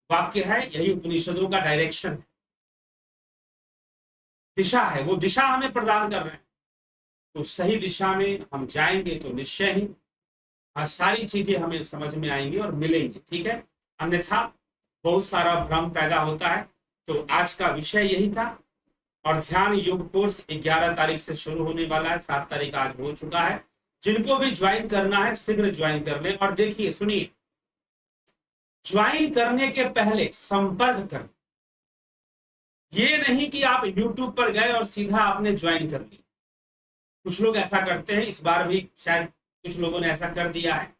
वाक्य है, यही उपनिषदों का डायरेक्शन है, दिशा है, वो दिशा हमें प्रदान कर रहे हैं। तो सही दिशा में हम जाएंगे तो निश्चय ही सारी चीजें हमें समझ में आएंगी और मिलेंगी, ठीक है। अन्यथा बहुत सारा भ्रम पैदा होता है। तो आज का विषय यही था, और ध्यान योग कोर्स 11 तारीख से शुरू होने वाला है, 7 तारीख आज हो चुका है। जिनको भी ज्वाइन करना है शीघ्र ज्वाइन कर लें। और देखिए सुनिए, ज्वाइन करने के पहले संपर्क करें। ये नहीं कि आप YouTube पर गए और सीधा आपने ज्वाइन कर लिया। कुछ लोग ऐसा करते हैं, इस बार भी शायद कुछ लोगों ने ऐसा कर दिया है,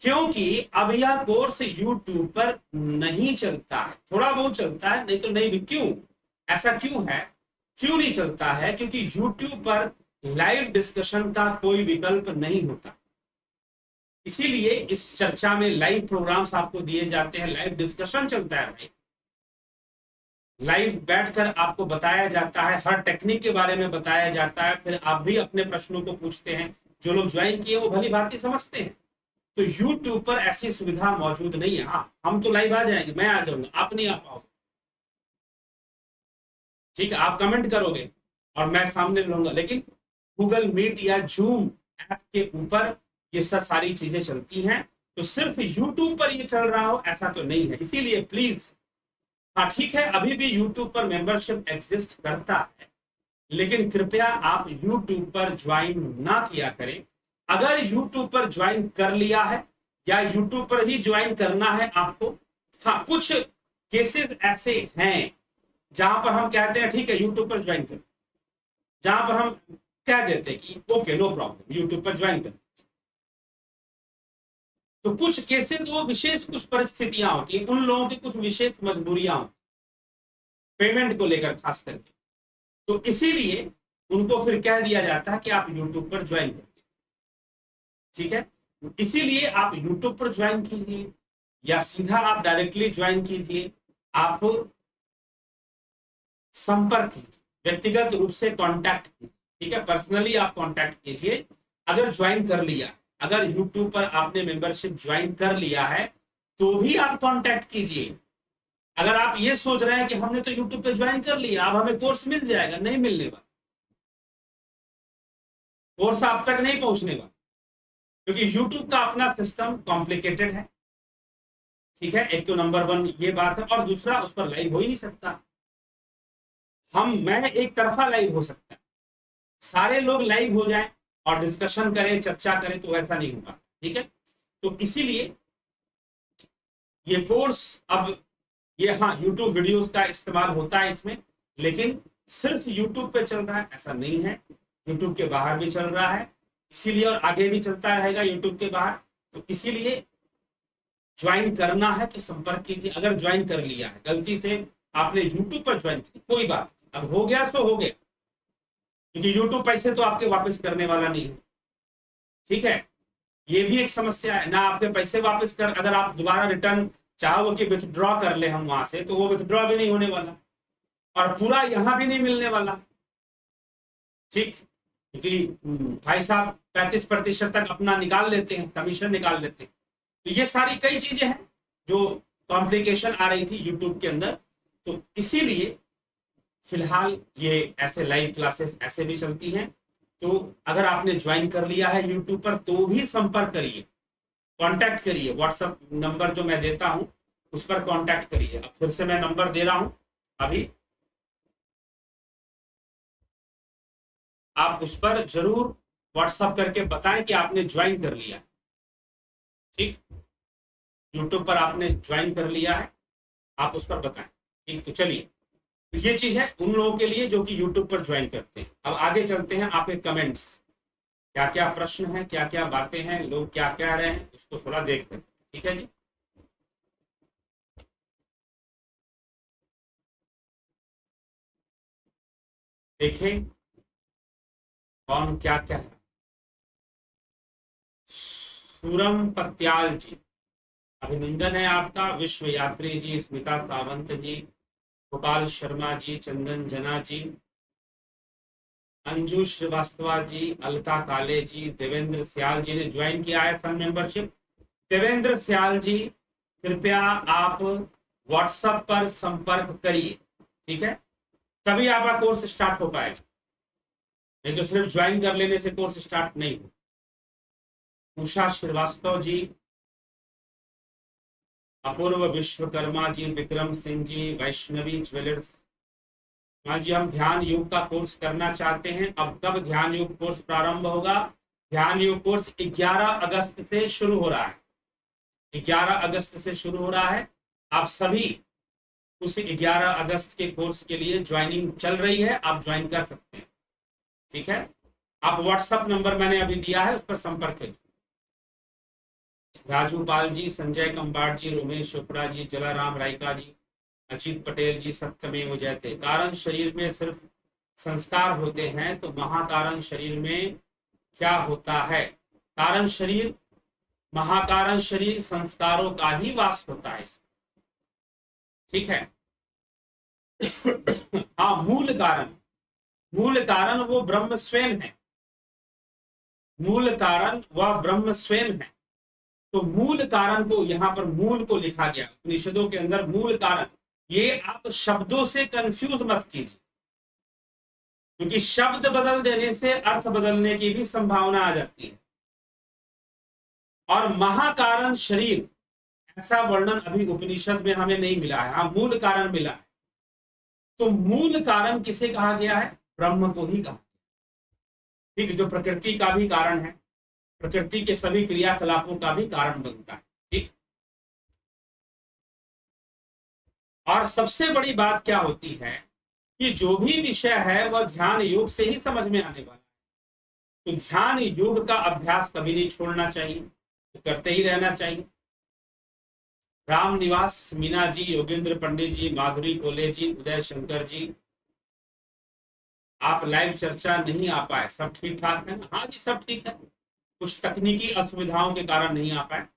क्योंकि अब यह कोर्स YouTube पर नहीं चलता है, थोड़ा बहुत चलता है, नहीं तो नहीं भी। क्यों ऐसा क्यों है? क्यों नहीं चलता है? क्योंकि YouTube पर लाइव डिस्कशन का कोई विकल्प नहीं होता, इसीलिए इस चर्चा में लाइव प्रोग्राम्स आपको दिए जाते हैं, लाइव डिस्कशन चलता है भाई, लाइव बैठकर आपको बताया जाता है, हर टेक्निक के बारे में बताया जाता है, फिर आप भी अपने प्रश्नों को पूछते हैं। जो लोग ज्वाइन किए वो भली भांति समझते हैं। तो YouTube पर ऐसी सुविधा मौजूद नहीं है। हाँ, हम तो लाइव आ जाएंगे, मैं आ जाऊंगा, आप नहीं आ पाओगे, ठीक है। आप कमेंट करोगे और मैं सामने रहूंगा, लेकिन गूगल मीट या जूम ऐप के ऊपर ये सब सारी चीजें चलती हैं। तो सिर्फ YouTube पर ये चल रहा हो ऐसा तो नहीं है, इसीलिए प्लीज, हाँ ठीक है, अभी भी YouTube पर मेंबरशिप एग्जिस्ट करता है, लेकिन कृपया आप YouTube पर ज्वाइन ना किया करें। अगर YouTube पर ज्वाइन कर लिया है या YouTube पर ही ज्वाइन करना है आपको, हाँ कुछ केसेस ऐसे हैं जहां पर हम कहते हैं ठीक है YouTube पर ज्वाइन करें, जहां पर हम कह देते हैं कि ओके नो प्रॉब्लम YouTube पर ज्वाइन करें। तो कुछ केसेस वो विशेष कुछ परिस्थितियां होती हैं, उन लोगों की कुछ विशेष मजबूरियां होती पेमेंट को लेकर खास करके, तो इसीलिए उनको फिर कह दिया जाता है कि आप YouTube पर ज्वाइन करिए। ठीक है, इसीलिए आप YouTube पर ज्वाइन कीजिए या सीधा आप डायरेक्टली ज्वाइन कीजिए, आप संपर्क कीजिए, व्यक्तिगत रूप से कांटेक्ट कीजिए। ठीक है, पर्सनली आप कांटेक्ट कीजिए। अगर ज्वाइन कर लिया, अगर YouTube पर आपने मेंबरशिप ज्वाइन कर लिया है तो भी आप कांटेक्ट कीजिए। अगर आप ये सोच रहे हैं कि हमने तो YouTube पे ज्वाइन कर लिया, अब हमें कोर्स मिल जाएगा, नहीं मिलने वाला, कोर्स आप तक नहीं पहुंचने वाला, क्योंकि YouTube का अपना सिस्टम कॉम्प्लिकेटेड है। ठीक है, एक तो नंबर 1 ये बात है, और दूसरा उस पर लाइव हो ही नहीं सकता। मैं एक तरफा लाइव हो सकता है, सारे लोग लाइव हो जाएं और डिस्कशन करें, चर्चा करें, तो ऐसा नहीं होगा। ठीक है, तो इसीलिए ये कोर्स अब ये हाँ YouTube वीडियोस का इस्तेमाल होता है इसमें, लेकिन सिर्फ YouTube पे चल रहा है ऐसा नहीं है, YouTube के बाहर भी चल रहा है, इसीलिए और आगे भी चलता रहेगा YouTube के बाहर। तो इसीलिए ज्वाइन करना है तो संपर्क कीजिए। अगर ज्वाइन कर लिया है, गलती से आपने YouTube पर ज्वाइन की, कोई बात नहीं, अब हो गया सो हो गया, क्योंकि YouTube पैसे तो आपके वापस करने वाला नहीं है। ठीक है, ये भी एक समस्या है ना, आपके पैसे वापस कर, अगर आप दोबारा रिटर्न चाहो कि विथड्रॉ कर ले हम वहां से, तो वो विथड्रॉ भी नहीं होने वाला और पूरा यहां भी नहीं मिलने वाला। ठीक, क्योंकि भाई साहब 35% तक अपना निकाल लेते हैं, कमीशन निकाल लेते हैं। तो ये सारी कई चीजें हैं जो कॉम्प्लिकेशन आ रही थी YouTube के अंदर, तो इसीलिए फिलहाल ये ऐसे लाइव क्लासेस ऐसे भी चलती हैं। तो अगर आपने ज्वाइन कर लिया है YouTube पर तो भी संपर्क करिए, कांटेक्ट करिए। व्हाट्सएप नंबर जो मैं देता हूं उस पर कांटेक्ट करिए। अब फिर से मैं नंबर दे रहा हूं, अभी आप उस पर जरूर व्हाट्सएप करके बताएं कि आपने ज्वाइन कर लिया। ठीक, YouTube पर आपने ज्वाइन कर लिया है, आप उस पर बताएं। ठीक, तो चलिए, ये चीज है उन लोगों के लिए जो कि YouTube पर ज्वाइन करते हैं। अब आगे चलते हैं, आपके कमेंट्स, क्या क्या प्रश्न है, क्या क्या बातें हैं, लोग क्या कह रहे हैं, उसको थोड़ा देखते हैं। ठीक है जी, देखिए कौन क्या क्या है। सूरम पत्याल जी, अभिनंदन है आपका। विश्व यात्री जी, स्मिता सावंत जी, गोपाल शर्मा जी, चंदन जना जी, अंजू श्रीवास्तवा जी, अलका काले जी, देवेंद्र सियाल जी ने ज्वाइन किया है सन मेंबरशिप। देवेंद्र सियाल जी, कृपया आप व्हाट्सएप पर संपर्क करिए। ठीक है, तभी आपका कोर्स स्टार्ट हो पाएगा, नहीं तो सिर्फ ज्वाइन कर लेने से कोर्स स्टार्ट नहीं हो। उषा श्रीवास्तव जी, अपूर्व विश्वकर्मा जी, विक्रम सिंह जी, वैष्णवी ज्वेलर्स। हाँ जी, हम ध्यान योग का कोर्स करना चाहते हैं। अब कब ध्यान योग कोर्स प्रारंभ होगा? ध्यान योग कोर्स 11 अगस्त से शुरू हो रहा है। 11 अगस्त से शुरू हो रहा है। आप सभी उस 11 अगस्त के कोर्स के लिए ज्वाइनिंग चल रही है, आप ज्वाइन कर सकते हैं। ठीक है, आप व्हाट्सएप नंबर मैंने अभी दिया है, उस पर संपर्क करिए। राजू पाल जी, संजय कंबाड़ जी, रोमेश चोपड़ा जी, जलाराम रायका जी, अजीत पटेल जी, सत्यमेव जयते। कारण शरीर में सिर्फ संस्कार होते हैं तो महाकारण शरीर में क्या होता है? कारण शरीर, महाकारण शरीर संस्कारों का ही वास होता है। ठीक है हाँ, मूल कारण वो ब्रह्म स्वयं है। मूल कारण वह ब्रह्म स्वयं है। तो मूल कारण को यहां पर मूल को लिखा गया उपनिषदों के अंदर, मूल कारण। ये आप शब्दों से कंफ्यूज मत कीजिए, क्योंकि शब्द बदल देने से अर्थ बदलने की भी संभावना आ जाती है। और महाकारण शरीर ऐसा वर्णन अभी उपनिषद में हमें नहीं मिला है। हाँ, मूल कारण मिला है। तो मूल कारण किसे कहा गया है? ब्रह्म को ही कहा। ठीक, जो प्रकृति का भी कारण है, प्रकृति के सभी क्रियाकलापों का भी कारण बनता है। ठीक, और सबसे बड़ी बात क्या होती है कि जो भी विषय है वह ध्यान योग से ही समझ में आने वाला है। तो ध्यान योग का अभ्यास कभी नहीं छोड़ना चाहिए, तो करते ही रहना चाहिए। राम निवास मीना जी, योगेंद्र पंडित जी, माधुरी कोले जी, उदय शंकर जी, आप लाइव चर्चा नहीं आ पाए, सब ठीक ठाक है ना? हाँ जी, सब ठीक है, कुछ तकनीकी असुविधाओं के कारण नहीं आ पाए।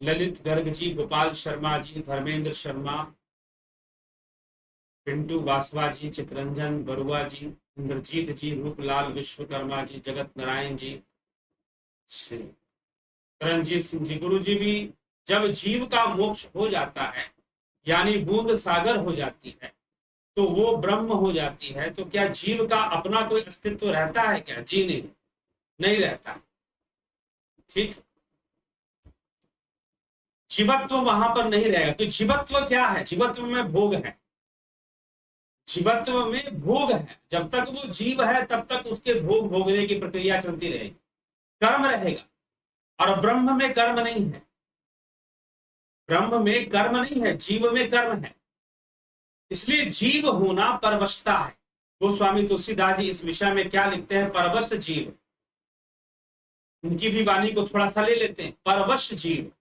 ललित गर्ग जी, गोपाल शर्मा जी, धर्मेंद्र शर्मा, पिंटू बासवा जी, चितरंजन बरुआ जी, इंद्रजीत जी, रूपलाल विश्वकर्मा जी, जगत नारायण जी, रंजीत सिंह जी। गुरु जी भी, जब जीव का मोक्ष हो जाता है यानी बूंद सागर हो जाती है तो वो ब्रह्म हो जाती है, तो क्या जीव का अपना कोई अस्तित्व रहता है क्या? जी नहीं, नहीं रहता। ठीक, जीवत्व वहां पर नहीं रहेगा। तो जीवत्व क्या है? जीवत्व में भोग है, जीवत्व में भोग है। जब तक वो जीव है तब तक उसके भोग भोगने की प्रक्रिया चलती रहेगी, कर्म रहेगा। और ब्रह्म में कर्म नहीं है, ब्रह्म में कर्म नहीं है, जीव में कर्म है। इसलिए जीव होना परवशता है। गोस्वामी तुलसीदास जी इस विषय में क्या लिखते हैं? परवश जीव। उनकी भी वाणी को थोड़ा सा ले लेते हैं। परवश जीव,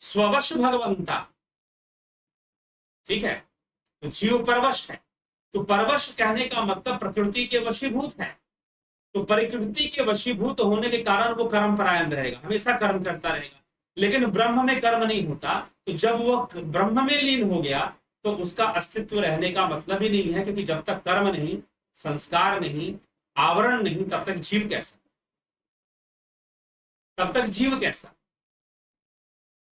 स्ववश भगवंता। ठीक है, तो जीव परवश है। तो परवश कहने का मतलब प्रकृति के वशीभूत है। तो प्रकृति के वशीभूत होने के कारण वो कर्म परायण रहेगा, हमेशा कर्म करता रहेगा। लेकिन ब्रह्म में कर्म नहीं होता। तो जब वो ब्रह्म में लीन हो गया तो उसका अस्तित्व रहने का मतलब ही नहीं है, क्योंकि जब तक कर्म नहीं, संस्कार नहीं, आवरण नहीं, तब तक जीव कैसा? तब तक जीव कैसा?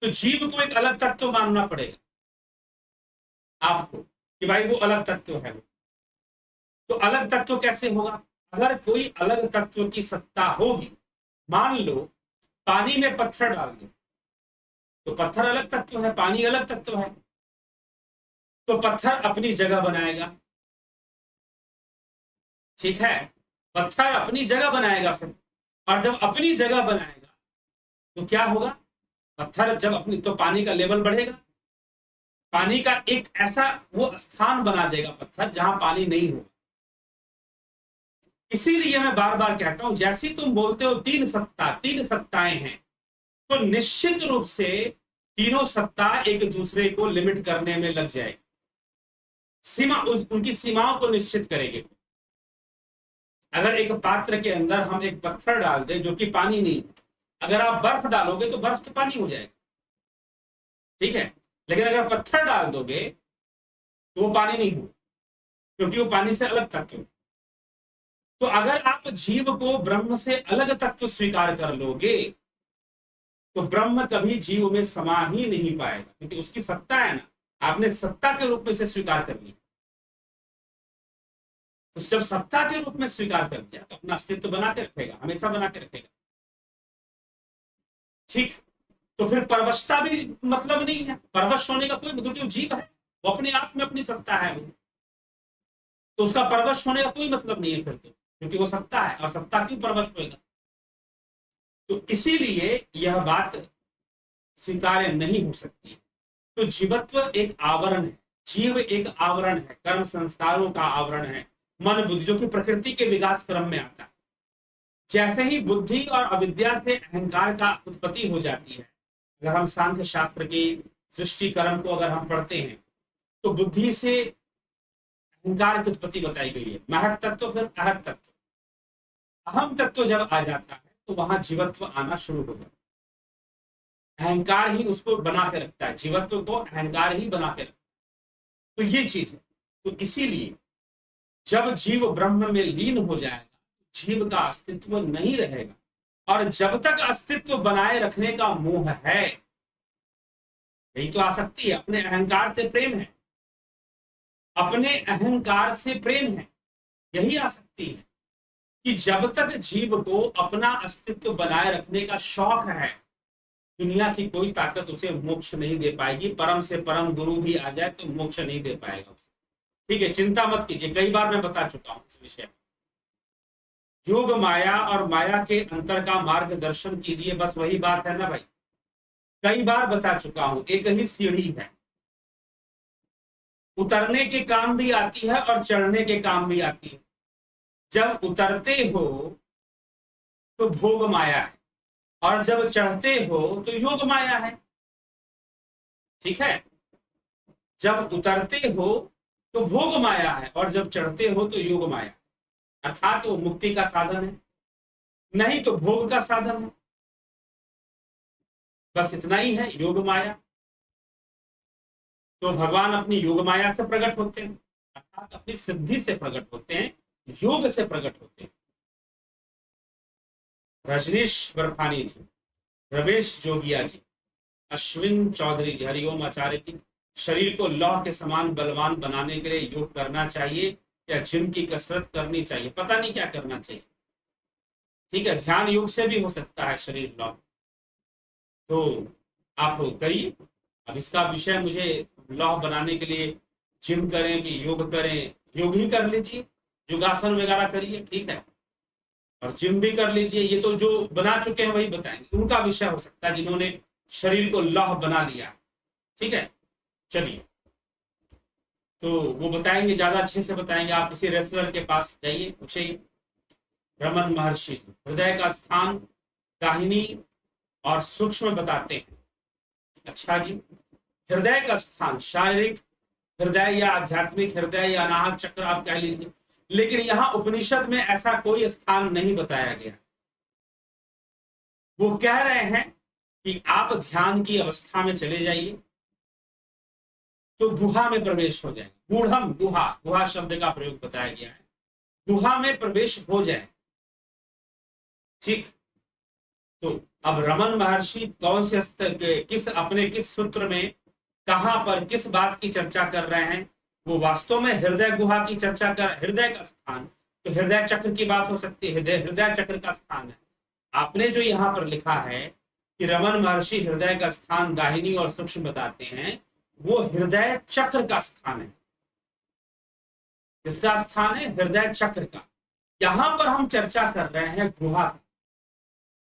तो जीव को एक अलग तत्व मानना पड़ेगा आपको कि भाई वो अलग तत्व है। वो तो अलग तत्व कैसे होगा? अगर कोई अलग तत्व की सत्ता होगी, मान लो पानी में पत्थर डाल दो तो पत्थर अलग तत्व है, पानी अलग तत्व है, तो पत्थर अपनी जगह बनाएगा। ठीक है, पत्थर अपनी जगह बनाएगा फिर। और जब अपनी जगह बनाएगा तो क्या होगा? पत्थर जब अपनी, तो पानी का लेवल बढ़ेगा। पानी का एक ऐसा वो स्थान बना देगा पत्थर जहां पानी नहीं होगा। इसीलिए मैं बार बार कहता हूं, जैसी तुम बोलते हो तीन सत्ता, तीन सत्ताएं हैं, तो निश्चित रूप से तीनों सत्ता एक दूसरे को लिमिट करने में लग जाएगी, सीमा, उनकी सीमाओं को निश्चित करेंगे। अगर एक पात्र के अंदर हम एक पत्थर डाल दें जो कि पानी नहीं, अगर आप बर्फ डालोगे तो बर्फ तो पानी हो जाएगा। ठीक है, लेकिन अगर पत्थर डाल दोगे तो वो पानी नहीं हो, क्योंकि वो पानी से अलग तत्व। तो अगर आप जीव को ब्रह्म से अलग तत्व स्वीकार कर लोगे तो ब्रह्म कभी जीव में समा ही नहीं पाएगा, क्योंकि उसकी सत्ता है ना, आपने सत्ता के रूप में से स्वीकार कर लिया। तो जब सत्ता के रूप में स्वीकार कर लिया तो अपना अस्तित्व बना के रखेगा, हमेशा बना के रखेगा। ठीक, तो फिर परवशता भी मतलब नहीं है, परवश होने का कोई मतलब, जो जीव है वो अपने आप में अपनी सत्ता है, तो उसका परवश होने का कोई मतलब नहीं है फिर तो, क्योंकि वो सत्ता है और सत्ता क्यों परवश होगा। तो इसीलिए यह बात स्वीकार्य नहीं हो सकती है। तो जीवत्व एक आवरण है, जीव एक आवरण है, कर्म संस्कारों का आवरण है, मन बुद्धि, जो कि प्रकृति के विकास क्रम में आता है। जैसे ही बुद्धि और अविद्या से अहंकार का उत्पत्ति हो जाती है, अगर हम सांख्य शास्त्र के सृष्टि कर्म को अगर हम पढ़ते हैं तो बुद्धि से अहंकार की उत्पत्ति बताई गई है, महत तत्व फिर अहत तत्व। अहम तत्व जब आ जाता है तो वहां जीवत्व आना शुरू हो जाता है। अहंकार ही उसको बना के रखता है, जीवत्व को अहंकार ही बना के रखता है। तो ये चीज है। तो इसीलिए जब जीव ब्रह्म में लीन हो जाएगा, जीव का अस्तित्व नहीं रहेगा। और जब तक अस्तित्व बनाए रखने का मोह है, यही तो आसक्ति है, अपने अहंकार से प्रेम है, अपने अहंकार से प्रेम है, यही आसक्ति है कि जब तक जीव को अपना अस्तित्व बनाए रखने का शौक है, दुनिया की कोई ताकत उसे मोक्ष नहीं दे पाएगी। परम से परम गुरु भी आ जाए तो मोक्ष नहीं दे पाएगा उसे। ठीक है, चिंता मत कीजिए, कई बार मैं बता चुका हूं इस विषय में। योग माया और माया के अंतर का मार्गदर्शन कीजिए, बस वही बात है ना भाई। कई बार बता चुका हूं, एक ही सीढ़ी है, उतरने के काम भी आती है और चढ़ने के काम भी आती है। जब उतरते हो तो भोग माया है, और जब चढ़ते हो तो योग माया है। ठीक है, जब उतरते हो तो भोग माया है, और जब चढ़ते हो तो योग माया, अर्थात वो मुक्ति का साधन है, नहीं तो भोग का साधन है। बस इतना ही है योग माया। तो भगवान अपनी योग माया से प्रकट होते हैं, अर्थात अपनी सिद्धि से प्रकट होते हैं, योग से प्रकट होते हैं। रजनीश बर्फानी जी, रमेश जोगिया जी, अश्विन चौधरी जी, हरिओम आचार्य जी, शरीर को लौह के समान बलवान बनाने के लिए योग करना चाहिए या जिम की कसरत करनी चाहिए? पता नहीं क्या करना चाहिए। ठीक है, ध्यान योग से भी हो सकता है शरीर लौह, तो आप करिए। अब इसका विषय मुझे लौह बनाने के लिए जिम करें कि योग करें, योग ही कर लीजिए, योगासन वगैरह करिए, ठीक है, और जिम भी कर लीजिए। ये तो जो बना चुके हैं वही बताएंगे, उनका विषय हो सकता है जिन्होंने शरीर को लौह बना लिया। ठीक है, चलिए, तो वो बताएंगे, ज्यादा अच्छे से बताएंगे। आप किसी रेसलर के पास जाइए, पूछिए। रमन महर्षि हृदय का स्थान दाहिनी और सूक्ष्म बताते हैं। अच्छा जी, हृदय का स्थान शारीरिक हृदय या आध्यात्मिक हृदय या अनाहत चक्र आप कह लीजिए, लेकिन यहां उपनिषद में ऐसा कोई स्थान नहीं बताया गया। वो कह रहे हैं कि आप ध्यान की अवस्था में चले जाइए तो गुहा में प्रवेश हो जाए। गूढ़म गुहा, गुहा शब्द का प्रयोग बताया गया है, गुहा में प्रवेश हो जाए। ठीक, तो अब रमन महर्षि कौन से किस अपने किस सूत्र में कहां पर किस बात की चर्चा कर रहे हैं? वो वास्तव में हृदय गुहा की चर्चा कर, हृदय का स्थान, तो हृदय चक्र की बात हो सकती है, हृदय चक्र का स्थान है। आपने जो यहां पर लिखा है कि रमन महर्षि हृदय का स्थान दाहिनी और सूक्ष्म बताते हैं, वो हृदय चक्र का स्थान है। किसका स्थान है? हृदय चक्र का। यहां पर हम चर्चा कर रहे हैं गुहा का,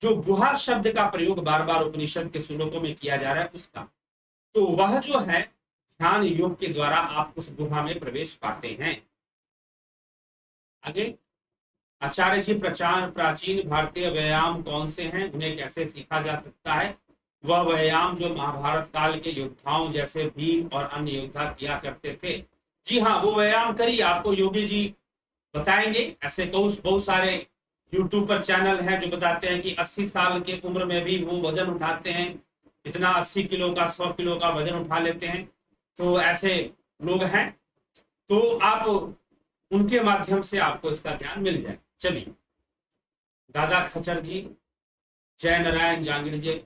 जो गुहा शब्द का प्रयोग बार बार उपनिषद के श्लोकों में किया जा रहा है उसका। तो वह जो है ध्यान योग के द्वारा आप उस गुहा में प्रवेश पाते हैं। आगे, आचार्य जी प्राचीन भारतीय व्यायाम कौन से हैं, उन्हें कैसे सीखा जा सकता है? वह व्यायाम जो महाभारत काल के योद्धाओं जैसे भीम और अन्य योद्धा किया करते थे। जी हाँ, वो व्यायाम करिए, आपको योगी जी बताएंगे। ऐसे बहुत सारे यूट्यूब पर चैनल हैं जो बताते हैं कि 80 साल की उम्र में भी वो वजन उठाते हैं, इतना 80 किलो का 100 किलो का वजन उठा लेते हैं। तो ऐसे लोग हैं, तो आप उनके माध्यम से आपको इसका ज्ञान मिल जाए। चलिए, दादा खच्चर जी, जय नारायण जांगिड़ जी,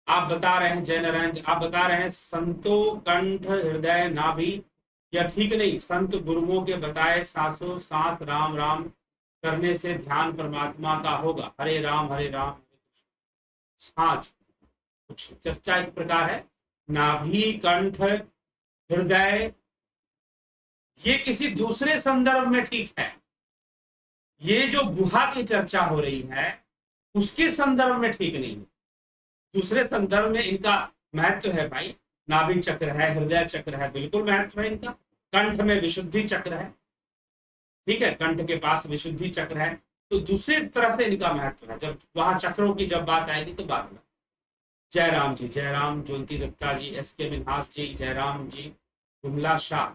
आप बता रहे हैं, जय नारायण, आप बता रहे हैं संतो कंठ हृदय नाभि, या ठीक नहीं, संत गुरुओं के बताए सांसों सांस राम राम करने से ध्यान परमात्मा का होगा। हरे राम हरे राम। सांस कुछ चर्चा इस प्रकार है, नाभि कंठ हृदय, ये किसी दूसरे संदर्भ में ठीक है। ये जो गुहा की चर्चा हो रही है उसके संदर्भ में ठीक नहीं है, दूसरे संदर्भ में इनका महत्व है भाई। नाभि चक्र है, हृदय चक्र है, बिल्कुल महत्व है इनका। कंठ में विशुद्धि चक्र है, ठीक है, कंठ के पास विशुद्धि चक्र है, तो दूसरी तरह से इनका महत्व है। जब वहां चक्रों की जब बात आएगी तो बात अलग। जय राम जी, जय राम, ज्योति दत्ता जी, एस के मिन्हास जी, जय राम जी, गुमला शाह।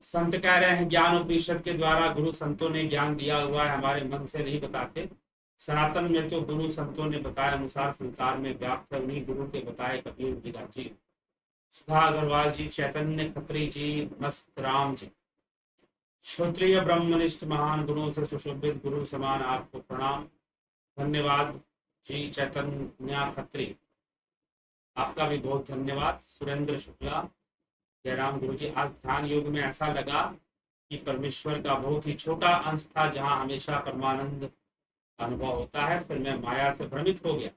संत कह रहे हैं ज्ञान उपनिषद के द्वारा गुरु संतों ने ज्ञान दिया हुआ है, हमारे मन से नहीं बताते। सनातन में तो गुरु संतों ने बताए अनुसार संसार में व्याप्त है, उन्हीं गुरु के बताए कबीर गिरा जी। सुधा अग्रवाल जी, चैतन्य खत्री जी, मस्त राम जी, क्षत्रिय ब्रह्मनिष्ठ महान गुरुओं से सुशोभित गुरु समान आपको प्रणाम। धन्यवाद जी चैतन्य खत्री, आपका भी बहुत धन्यवाद। सुरेंद्र शुक्ला, जयराम गुरु जी, आज ध्यान योग में ऐसा लगा कि परमेश्वर का बहुत ही छोटा अंश था जहां हमेशा परमानंद अनुभव होता है, फिर मैं माया से भ्रमित हो गया,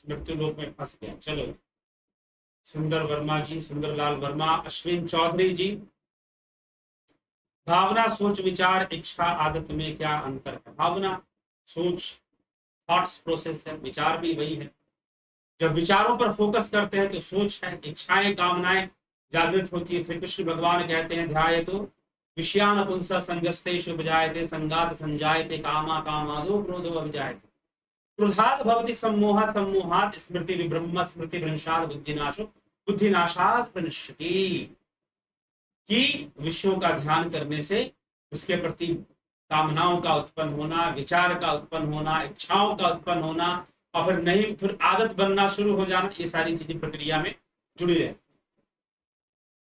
मृत्यु लोक में फंस गया। चलो, सुंदर वर्मा जी, सुंदरलाल वर्मा, अश्विन चौधरी जी, भावना, सोच, विचार, इच्छा, आदत में क्या अंतर है? भावना सोच, थॉट्स प्रोसेस है, विचार भी वही है। जब विचारों पर फोकस करते हैं तो सोच है, इच्छाएं, कामनाएं जागृत होती है। श्री कृष्ण भगवान कहते हैं ध्याये तो विषयान पुंस संगस्तेषु उपजायते संगात संजायते कामा कामादो क्रोधो अभिजायते क्रोधात् भवति सम्मोहः सम्मोहात् स्मृति विभ्रम स्मृति भ्रंशात् बुद्धिनाशो बुद्धिनाशात् प्रणश्यति। कि विषयों का ध्यान करने से उसके प्रति कामनाओं का उत्पन्न होना, विचार का उत्पन्न होना, इच्छाओं का उत्पन्न होना, और फिर नहीं, फिर आदत बनना शुरू हो जाना, ये सारी चीजें प्रक्रिया में जुड़ी रहती।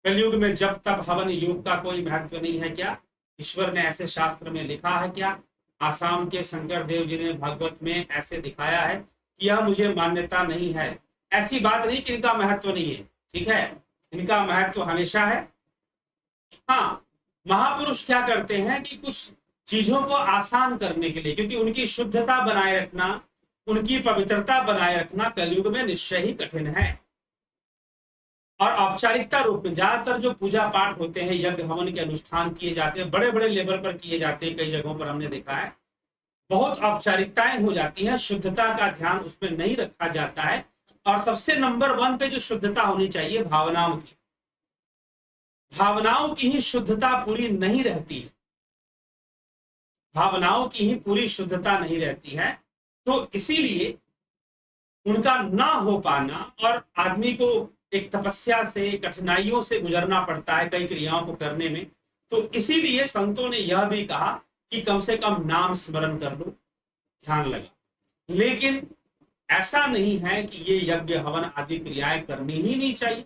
कलयुग में जब तब हवन योग का कोई महत्व नहीं है क्या? ईश्वर ने ऐसे शास्त्र में लिखा है क्या? आसाम के शंकर देव जी ने भागवत में ऐसे दिखाया है कि यह मुझे मान्यता नहीं है। ऐसी बात नहीं कि इनका महत्व नहीं है, ठीक है, इनका महत्व हमेशा है। हाँ, महापुरुष क्या करते हैं कि कुछ चीजों को आसान करने के लिए, क्योंकि उनकी शुद्धता बनाए रखना, उनकी पवित्रता बनाए रखना कलयुग में निश्चय ही कठिन है। और औपचारिकता रूप में ज्यादातर जो पूजा पाठ होते हैं, यज्ञ हवन के अनुष्ठान किए जाते हैं, बड़े बड़े लेवल पर किए जाते हैं, कई जगहों पर हमने देखा है, बहुत औपचारिकताएं हो जाती हैं, शुद्धता का ध्यान उसमें नहीं रखा जाता है। और सबसे नंबर 1 पे जो शुद्धता होनी चाहिए, भावनाओं की, भावनाओं की ही शुद्धता पूरी नहीं रहती है, भावनाओं की ही पूरी शुद्धता नहीं रहती है। तो इसीलिए उनका ना हो पाना, और आदमी को एक तपस्या से, कठिनाइयों से गुजरना पड़ता है कई क्रियाओं को करने में। तो इसीलिए संतों ने यह भी कहा कि कम से कम नाम स्मरण कर लो, ध्यान लगा। लेकिन ऐसा नहीं है कि ये यज्ञ हवन आदि क्रियाएं करनी ही नहीं चाहिए।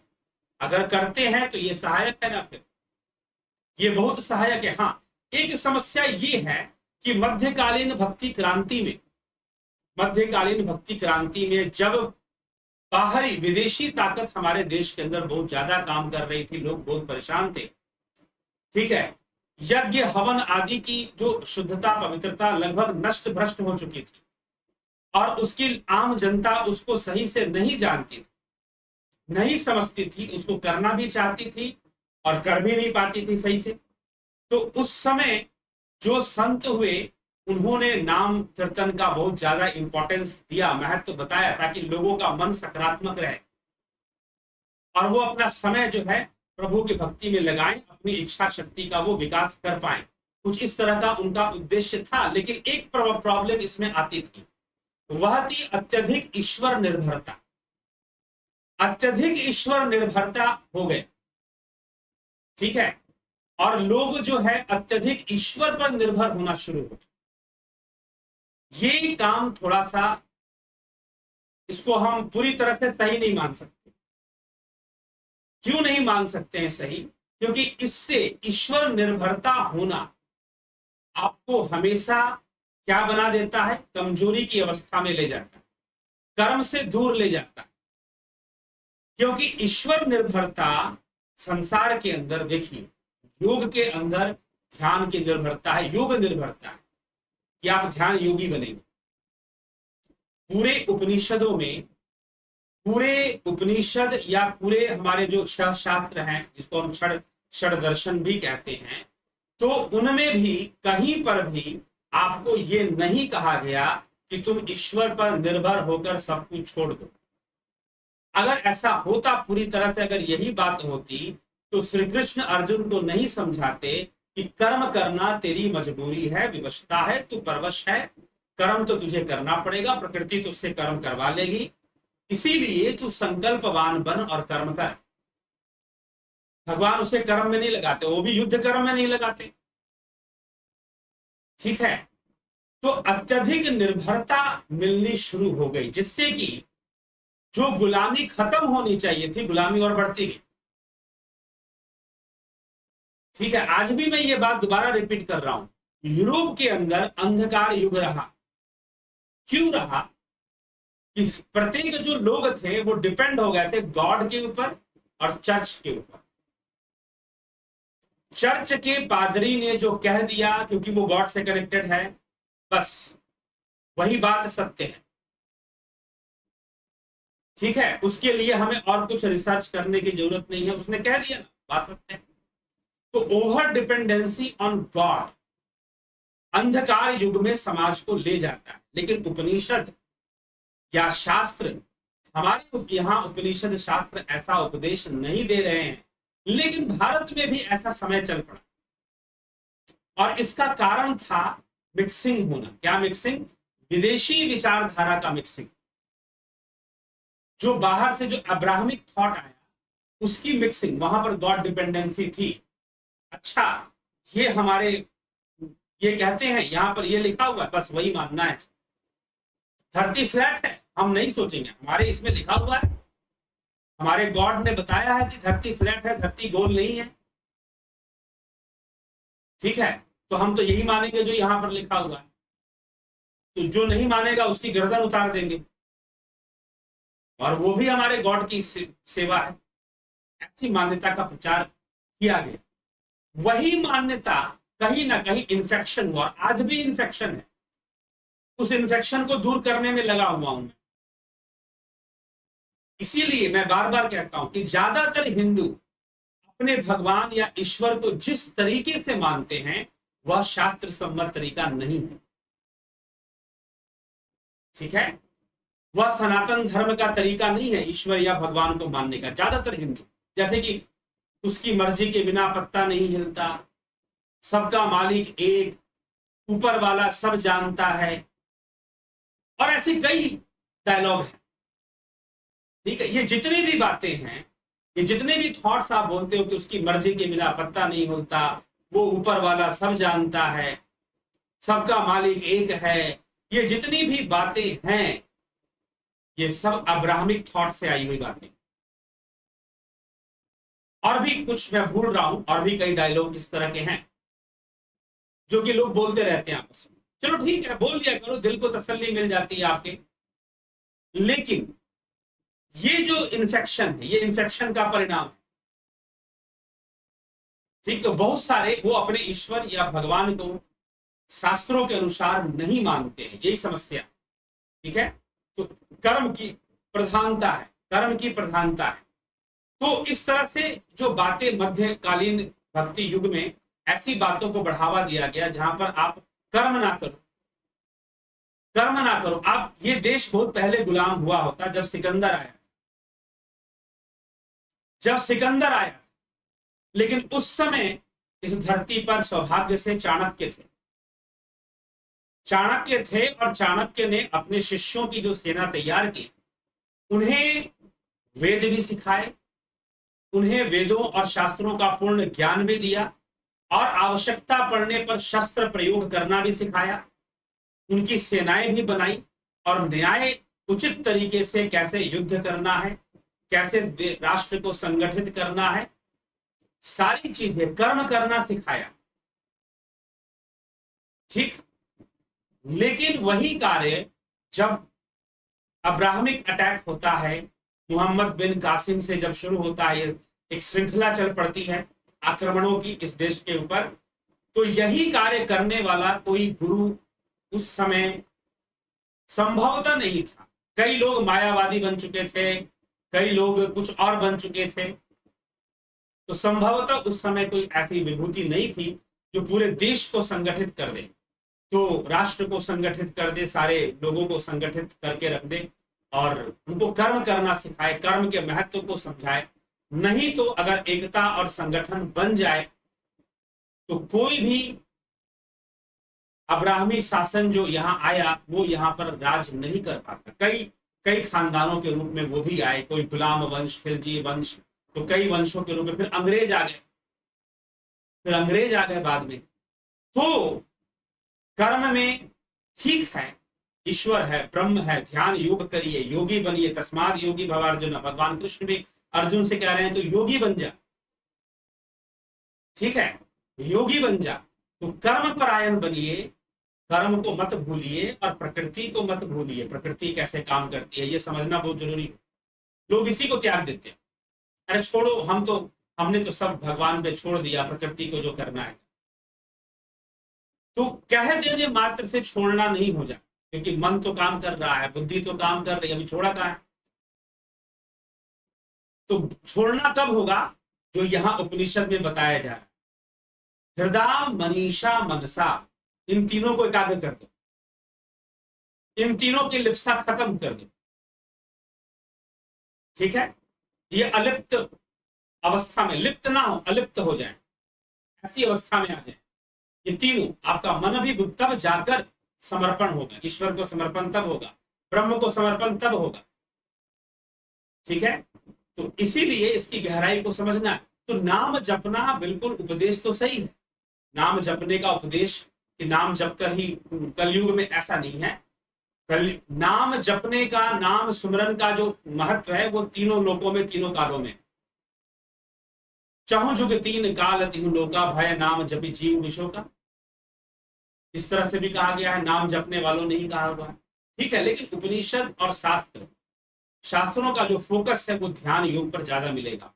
अगर करते हैं तो ये सहायक है ना, फिर ये बहुत सहायक है। हाँ, एक समस्या ये है कि मध्यकालीन भक्ति क्रांति में जब बाहरी विदेशी ताकत हमारे देश के अंदर बहुत ज्यादा काम कर रही थी, लोग बहुत परेशान थे, ठीक है, यज्ञ हवन आदि की जो शुद्धता, पवित्रता लगभग नष्ट भ्रष्ट हो चुकी थी, और उसकी आम जनता उसको सही से नहीं जानती थी, नहीं समझती थी, उसको करना भी चाहती थी और कर भी नहीं पाती थी सही से। तो उस समय जो संत हुए, उन्होंने नाम कीर्तन का बहुत ज्यादा इंपॉर्टेंस दिया, महत्व बताया, ताकि लोगों का मन सकारात्मक रहे और वो अपना समय जो है प्रभु की भक्ति में लगाएं, अपनी इच्छा शक्ति का वो विकास कर पाए। कुछ इस तरह का उनका उद्देश्य था। लेकिन एक प्रॉब्लम इसमें आती थी, वह थी अत्यधिक ईश्वर निर्भरता। अत्यधिक ईश्वर निर्भरता हो गए, ठीक है, और लोग जो है अत्यधिक ईश्वर पर निर्भर होना शुरू हो गए। ये काम थोड़ा सा, इसको हम पूरी तरह से सही नहीं मान सकते। क्यों नहीं मान सकते हैं सही? क्योंकि इससे ईश्वर निर्भरता होना आपको हमेशा क्या बना देता है? कमजोरी की अवस्था में ले जाता है, कर्म से दूर ले जाता है। क्योंकि ईश्वर निर्भरता संसार के अंदर, देखिए, योग के अंदर ध्यान की निर्भरता है, योग निर्भरता है कि आप ध्यान योगी बनेंगे। पूरे उपनिषदों में, पूरे उपनिषद या पूरे हमारे जो 6 शास्त्र हैं, जिसको हम षड दर्शन भी कहते हैं, तो उनमें भी कहीं पर भी आपको ये नहीं कहा गया कि तुम ईश्वर पर निर्भर होकर सब कुछ छोड़ दो। अगर ऐसा होता, पूरी तरह से अगर यही बात होती, तो श्री कृष्ण अर्जुन को नहीं समझाते कि कर्म करना तेरी मजबूरी है, विवशता है, तू परवश है, कर्म तो तुझे करना पड़ेगा, प्रकृति तुझसे कर्म करवा लेगी, इसीलिए तू संकल्पवान बन और कर्म कर। भगवान उसे कर्म में नहीं लगाते, वो भी युद्ध कर्म में नहीं लगाते, ठीक है। तो अत्यधिक निर्भरता मिलनी शुरू हो गई, जिससे कि जो गुलामी खत्म होनी चाहिए थी, गुलामी और बढ़ती गई, ठीक है। आज भी मैं ये बात दोबारा रिपीट कर रहा हूं, यूरोप के अंदर अंधकार युग रहा। क्यों रहा? कि प्रत्येक जो लोग थे वो डिपेंड हो गए थे गॉड के ऊपर और चर्च के ऊपर। चर्च के पादरी ने जो कह दिया, क्योंकि वो गॉड से कनेक्टेड है, बस वही बात सत्य है। ठीक है, उसके लिए हमें और कुछ रिसर्च करने की जरूरत नहीं है, उसने कह दिया ना, बात सत्य है। तो ओवर डिपेंडेंसी ऑन गॉड अंधकार युग में समाज को ले जाता है, लेकिन उपनिषद या शास्त्र, हमारे यहाँ उपनिषद शास्त्र ऐसा उपदेश नहीं दे रहे हैं। लेकिन भारत में भी ऐसा समय चल पड़ा, और इसका कारण था मिक्सिंग होना। क्या मिक्सिंग? विदेशी विचारधारा का मिक्सिंग। जो बाहर से जो अब्राहमिक थॉट आया उसकी मिक्सिंग, वहां पर गॉड डिपेंडेंसी थी। अच्छा, ये हमारे ये कहते हैं, यहां पर ये लिखा हुआ है, बस वही मानना है। धरती फ्लैट है, हम नहीं सोचेंगे, हमारे इसमें लिखा हुआ है, हमारे गॉड ने बताया है कि धरती फ्लैट है, धरती गोल नहीं है। ठीक है, तो हम तो यही मानेंगे जो यहां पर लिखा हुआ है। तो जो नहीं मानेगा उसकी गर्दन उतार देंगे, और वो भी हमारे गॉड की सेवा है। ऐसी मान्यता का प्रचार किया गया। वही मान्यता कहीं ना कहीं इन्फेक्शन हुआ, आज भी इन्फेक्शन है। उस इन्फेक्शन को दूर करने में लगा हुआ हूं मैं। इसीलिए मैं बार बार कहता हूं कि ज्यादातर हिंदू अपने भगवान या ईश्वर को जिस तरीके से मानते हैं वह शास्त्र सम्मत तरीका नहीं है। ठीक है, वह सनातन धर्म का तरीका नहीं है ईश्वर या भगवान को मानने का। ज्यादातर हिंदू, जैसे कि उसकी मर्जी के बिना पत्ता नहीं हिलता, सबका मालिक एक, ऊपर वाला सब जानता है, और ऐसी कई डायलॉग हैं। ठीक है, ये जितनी भी बातें हैं, ये जितने भी थॉट्स आप बोलते हो कि उसकी मर्जी के बिना पत्ता नहीं हिलता, वो ऊपर वाला सब जानता है, सबका मालिक एक है, ये जितनी भी बातें हैं ये सब अब्राहमिक थॉट से आई हुई बातें। और भी कुछ मैं भूल रहा हूं, और भी कई डायलॉग इस तरह के हैं जो कि लोग बोलते रहते हैं आपस में। चलो ठीक है, बोल दिया करो, दिल को तसल्ली मिल जाती है आपके। लेकिन ये जो इन्फेक्शन है, ये इन्फेक्शन का परिणाम है। ठीक, तो बहुत सारे वो अपने ईश्वर या भगवान को शास्त्रों के अनुसार नहीं मानते हैं, यही समस्या। ठीक है, तो कर्म की प्रधानता है, कर्म की प्रधानता है। तो इस तरह से जो बातें मध्यकालीन भक्ति युग में ऐसी बातों को बढ़ावा दिया गया जहां पर आप कर्म ना करो, कर्म ना करो। आप, ये देश बहुत पहले गुलाम हुआ होता, जब सिकंदर आया, जब सिकंदर आया, लेकिन उस समय इस धरती पर सौभाग्य से चाणक्य थे। चाणक्य थे, और चाणक्य ने अपने शिष्यों की जो सेना तैयार की, उन्हें वेद भी सिखाए, उन्हें वेदों और शास्त्रों का पूर्ण ज्ञान भी दिया, और आवश्यकता पड़ने पर शस्त्र प्रयोग करना भी सिखाया। उनकी सेनाएं भी बनाई, और न्याय उचित तरीके से कैसे युद्ध करना है, कैसे राष्ट्र को संगठित करना है, सारी चीजें, कर्म करना सिखाया। ठीक, लेकिन वही कार्य जब अब्राहमिक अटैक होता है, मोहम्मद बिन कासिम से जब शुरू होता है, एक श्रृंखला चल पड़ती है आक्रमणों की इस देश के ऊपर, तो यही कार्य करने वाला कोई गुरु उस समय संभवतः नहीं था। कई लोग मायावादी बन चुके थे, कई लोग कुछ और बन चुके थे, तो संभवतः उस समय कोई ऐसी विभूति नहीं थी जो पूरे देश को संगठित कर दे, तो राष्ट्र को संगठित कर दे, सारे लोगों को संगठित करके रख दे, और उनको कर्म करना सिखाए, कर्म के महत्व को समझाए। नहीं तो अगर एकता और संगठन बन जाए तो कोई भी अब्राहमी शासन जो यहाँ आया वो यहाँ पर राज नहीं कर पाता। कई कई खानदानों के रूप में वो भी आए, कोई गुलाम वंश, खिलजी वंश, तो कई वंशों के रूप में, फिर अंग्रेज आ गए, फिर अंग्रेज आ गए बाद में। तो कर्म में ठीक है, ईश्वर है, ब्रह्म है, ध्यान योग करिए, योगी बनिए, तस्माद योगी भव अर्जुन। भगवान कृष्ण भी अर्जुन से कह रहे हैं तो योगी बन जा। ठीक है, योगी बन जा, तो कर्म परायण बनिए, कर्म को मत भूलिए, और प्रकृति को मत भूलिए। प्रकृति कैसे काम करती है ये समझना बहुत जरूरी है। लोग इसी को त्याग देते हैं, अरे छोड़ो, हम तो हमने तो सब भगवान पे छोड़ दिया, प्रकृति को जो करना है। तो कह देने मात्र से छोड़ना नहीं हो जाए, क्योंकि मन तो काम कर रहा है, बुद्धि तो काम कर रही है, अभी छोड़ा कहाँ है। तो छोड़ना कब होगा? जो यहां उपनिषद में बताया जा रहा है, हृदय मनीषा मनसा, इन तीनों को एकाग्र कर दो, इन तीनों की लिप्सा खत्म कर दो। ठीक है, ये अलिप्त अवस्था में, लिप्त ना हो, अलिप्त हो जाए, ऐसी अवस्था में आ जाए ये तीनों। आपका मन भी तब जाकर समर्पण होगा, ईश्वर को समर्पण तब होगा, ब्रह्म को समर्पण तब होगा। ठीक है, तो इसीलिए इसकी गहराई को समझना है। तो नाम जपना बिल्कुल उपदेश तो सही है, नाम जपने का उपदेश कि नाम जप कर ही, कलयुग में ऐसा नहीं है। नाम जपने का, नाम सुमरन का जो महत्व है वो तीनों लोकों में, तीनों कालों में। चाहूं जुग तीन काल तिहु लोका, भय नाम जपी जीव विशो का, इस तरह से भी कहा गया है, नाम जपने वालों ने ही कहा हुआ है। ठीक है, लेकिन उपनिषद और शास्त्रों का जो फोकस है वो ध्यान योग पर ज्यादा मिलेगा।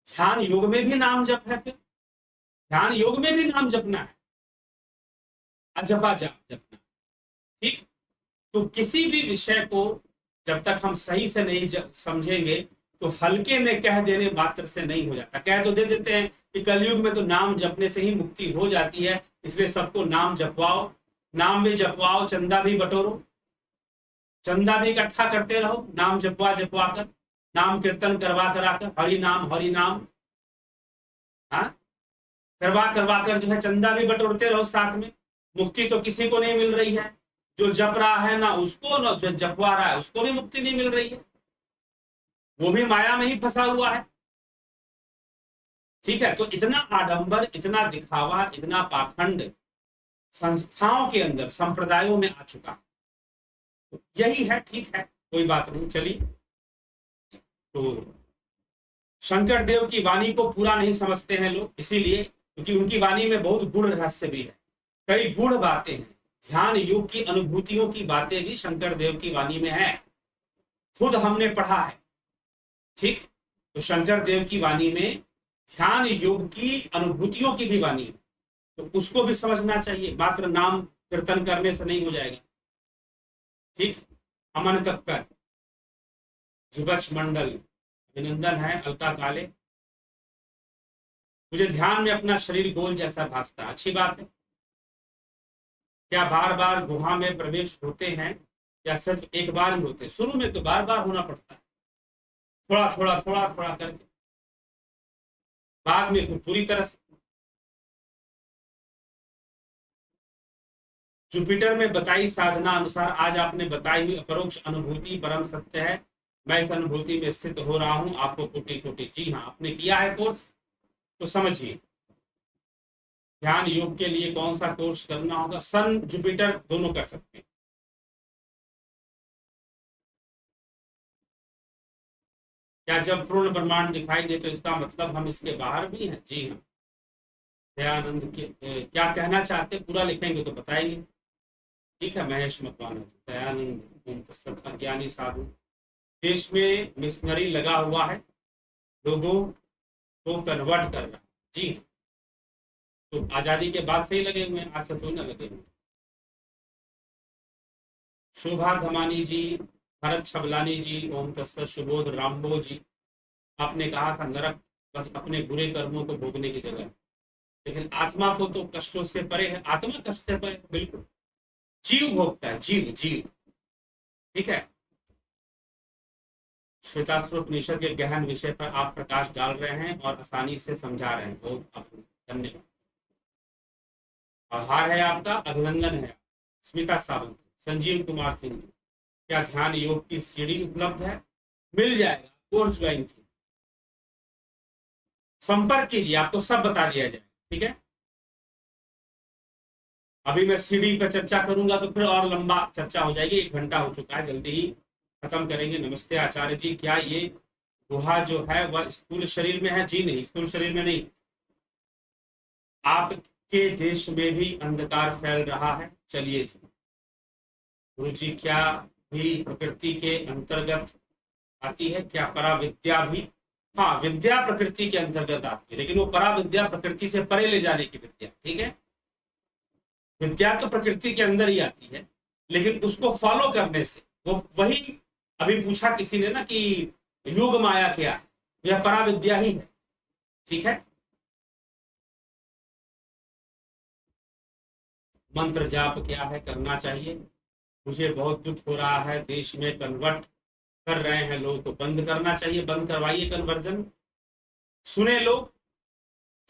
ध्यान योग में भी नाम जप है, फिर ध्यान योग में भी नाम जपना है, अजपा जाप जपना। ठीक, तो किसी भी विषय को जब तक हम सही से नहीं समझेंगे तो हल्के में कह देने मात्र से नहीं हो जाता। कह तो दे देते हैं कि कलयुग में तो नाम जपने से ही मुक्ति हो जाती है, इसलिए सबको नाम जपवाओ, नाम भी जपवाओ, चंदा भी बटोरो, चंदा भी इकट्ठा करते रहो, नाम जपवा जपवा कर, नाम कीर्तन करवा करा कर, हरि नाम, हाँ, करवा कर जो है चंदा भी बटोरते रहो साथ में। मुक्ति तो किसी को नहीं मिल रही है, जो जप रहा है ना उसको, ना जो जपवा रहा है उसको भी मुक्ति नहीं मिल रही है, वो भी माया में ही फंसा हुआ है। ठीक है, तो इतना आडंबर, इतना दिखावा, इतना पाखंड संस्थाओं के अंदर, संप्रदायों में आ चुका है। तो यही है, ठीक है, कोई बात नहीं। चलिए, तो शंकर देव की वाणी को पूरा नहीं समझते हैं लोग, इसीलिए क्योंकि उनकी वाणी में बहुत गूढ़ रहस्य भी है, कई गूढ़ बातें हैं, ध्यान योग की अनुभूतियों की बातें भी शंकर देव की वाणी में है, खुद हमने पढ़ा है। ठीक, तो शंकर देव की वाणी में ध्यान योग की अनुभूतियों की भी वाणी है, तो उसको भी समझना चाहिए, मात्र नाम कीर्तन करने से नहीं हो जाएगा। ठीक, अमन कक्कर, जुबच मंडल, अभिनंदन है। अलका काले, मुझे ध्यान में अपना शरीर गोल जैसा भासता है, अच्छी बात है। क्या बार बार गुहा में प्रवेश होते हैं या सिर्फ एक बार ही होते हैं? शुरू में तो बार बार होना पड़ता है, थोड़ा करके, बाद में पूरी तरह से। जुपिटर में बताई साधना अनुसार आज आपने बताई हुई अपरोक्ष अनुभूति परम सत्य है, मैं इस अनुभूति में स्थित हो रहा हूं, आपको कोटि कोटि। जी हाँ, आपने किया है कोर्स तो समझिए। ध्यान योग के लिए कौन सा कोर्स करना होगा? सन जुपिटर दोनों कर सकते हैं। क्या जब पूर्ण ब्रह्मांड दिखाई दे तो इसका मतलब हम इसके बाहर भी हैं? जी हाँ। दयानंद के क्या कहना चाहते, पूरा लिखेंगे तो बताएंगे। ठीक है, महेश मकवाना, दयानंद अज्ञानी साधु, देश में मिशनरी लगा हुआ है, लोगों को कन्वर्ट कर रहा है। जी, तो आजादी के बाद से ही लगे हुए हैं, आज से थोड़ी ना लगे हुए। शोभा धमानी जी, भरत छबलानी जी, ओम तत्सत, सुबोध रामबो जी, आपने कहा था नरक बस अपने बुरे कर्मों को भोगने की जगह, लेकिन आत्मा को तो कष्टों से परे है, आत्मा कष्ट से परे, बिल्कुल जीव भोगता है, जीव। ठीक है, श्वेतास्त्रोपनिषद के गहन विषय पर आप प्रकाश डाल रहे हैं और आसानी से समझा रहे हैं, बहुत धन्यवाद। आभार है आपका, अभिनंदन है। स्मिता सावंत, संजीव कुमार सिंह जी, क्या ध्यान योग की सीढ़ी उपलब्ध है? मिल जाएगा, कोर्स ज्वाइन की, संपर्क कीजिए, आपको सब बता दिया जाए। ठीक है, अभी मैं सीढ़ी पर चर्चा करूंगा तो फिर और लंबा चर्चा हो जाएगी, 1 घंटा हो चुका है, जल्दी ही खत्म करेंगे। नमस्ते आचार्य जी, क्या ये गुहा जो है वह स्थूल शरीर में है? जी नहीं, स्थूल शरीर में नहीं, आपके देश में भी अंधकार फैल रहा है। चलिए जी, गुरु जी, क्या भी प्रकृति के अंतर्गत आती है? क्या पराविद्या भी हाँ, विद्या प्रकृति के अंतर्गत आती है, लेकिन वो परा विद्या प्रकृति से परे ले जाने की विद्या। ठीक है, विद्या तो प्रकृति के अंदर ही आती है, लेकिन उसको फॉलो करने से वो वही, अभी पूछा किसी ने ना कि योग माया क्या है, यह परा विद्या ही है। ठीक है, मंत्र जाप क्या है, करना चाहिए। मुझे बहुत दुख हो रहा है, देश में कन्वर्ट कर रहे हैं लोग, तो बंद करना चाहिए, बंद करवाइए कन्वर्जन। सुने लोग,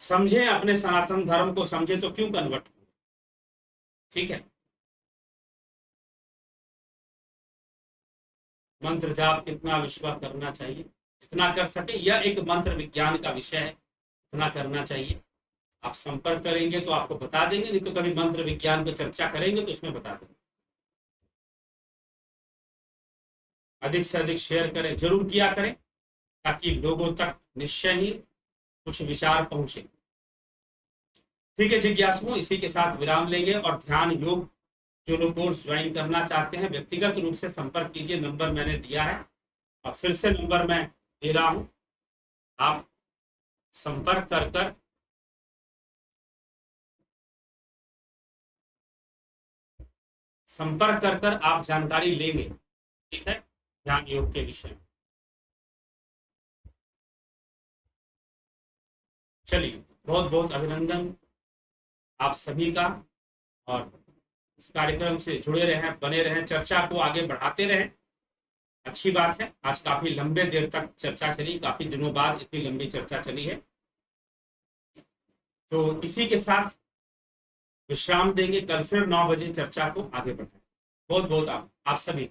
समझे, अपने सनातन धर्म को समझे, तो क्यों कन्वर्ट। ठीक है, मंत्र जाप कितना विश्वास करना चाहिए, जितना कर सके, यह एक मंत्र विज्ञान का विषय है, इतना करना चाहिए। आप संपर्क करेंगे तो आपको बता देंगे, नहीं तो कभी मंत्र विज्ञान पर चर्चा करेंगे तो उसमें बता देंगे। अधिक से अधिक शेयर करें, जरूर किया करें, ताकि लोगों तक निश्चय ही कुछ विचार पहुंचे। ठीक है जिज्ञासुओं, इसी के साथ विराम लेंगे, और ध्यान योग जो लोग कोर्स ज्वाइन करना चाहते हैं व्यक्तिगत रूप से संपर्क कीजिए, नंबर मैंने दिया है और फिर से नंबर मैं दे रहा हूं, आप संपर्क कर कर आप जानकारी लेंगे। ठीक है, ध्यान योग के विषय में। चलिए, बहुत बहुत अभिनंदन आप सभी का, और इस कार्यक्रम से जुड़े रहें, बने रहें, चर्चा को आगे बढ़ाते रहें। अच्छी बात है, आज काफी लंबे देर तक चर्चा चली, काफी दिनों बाद इतनी लंबी चर्चा चली है। तो इसी के साथ विश्राम देंगे, कल फिर 9 बजे चर्चा को आगे बढ़ाएं। बहुत बहुत आप सभी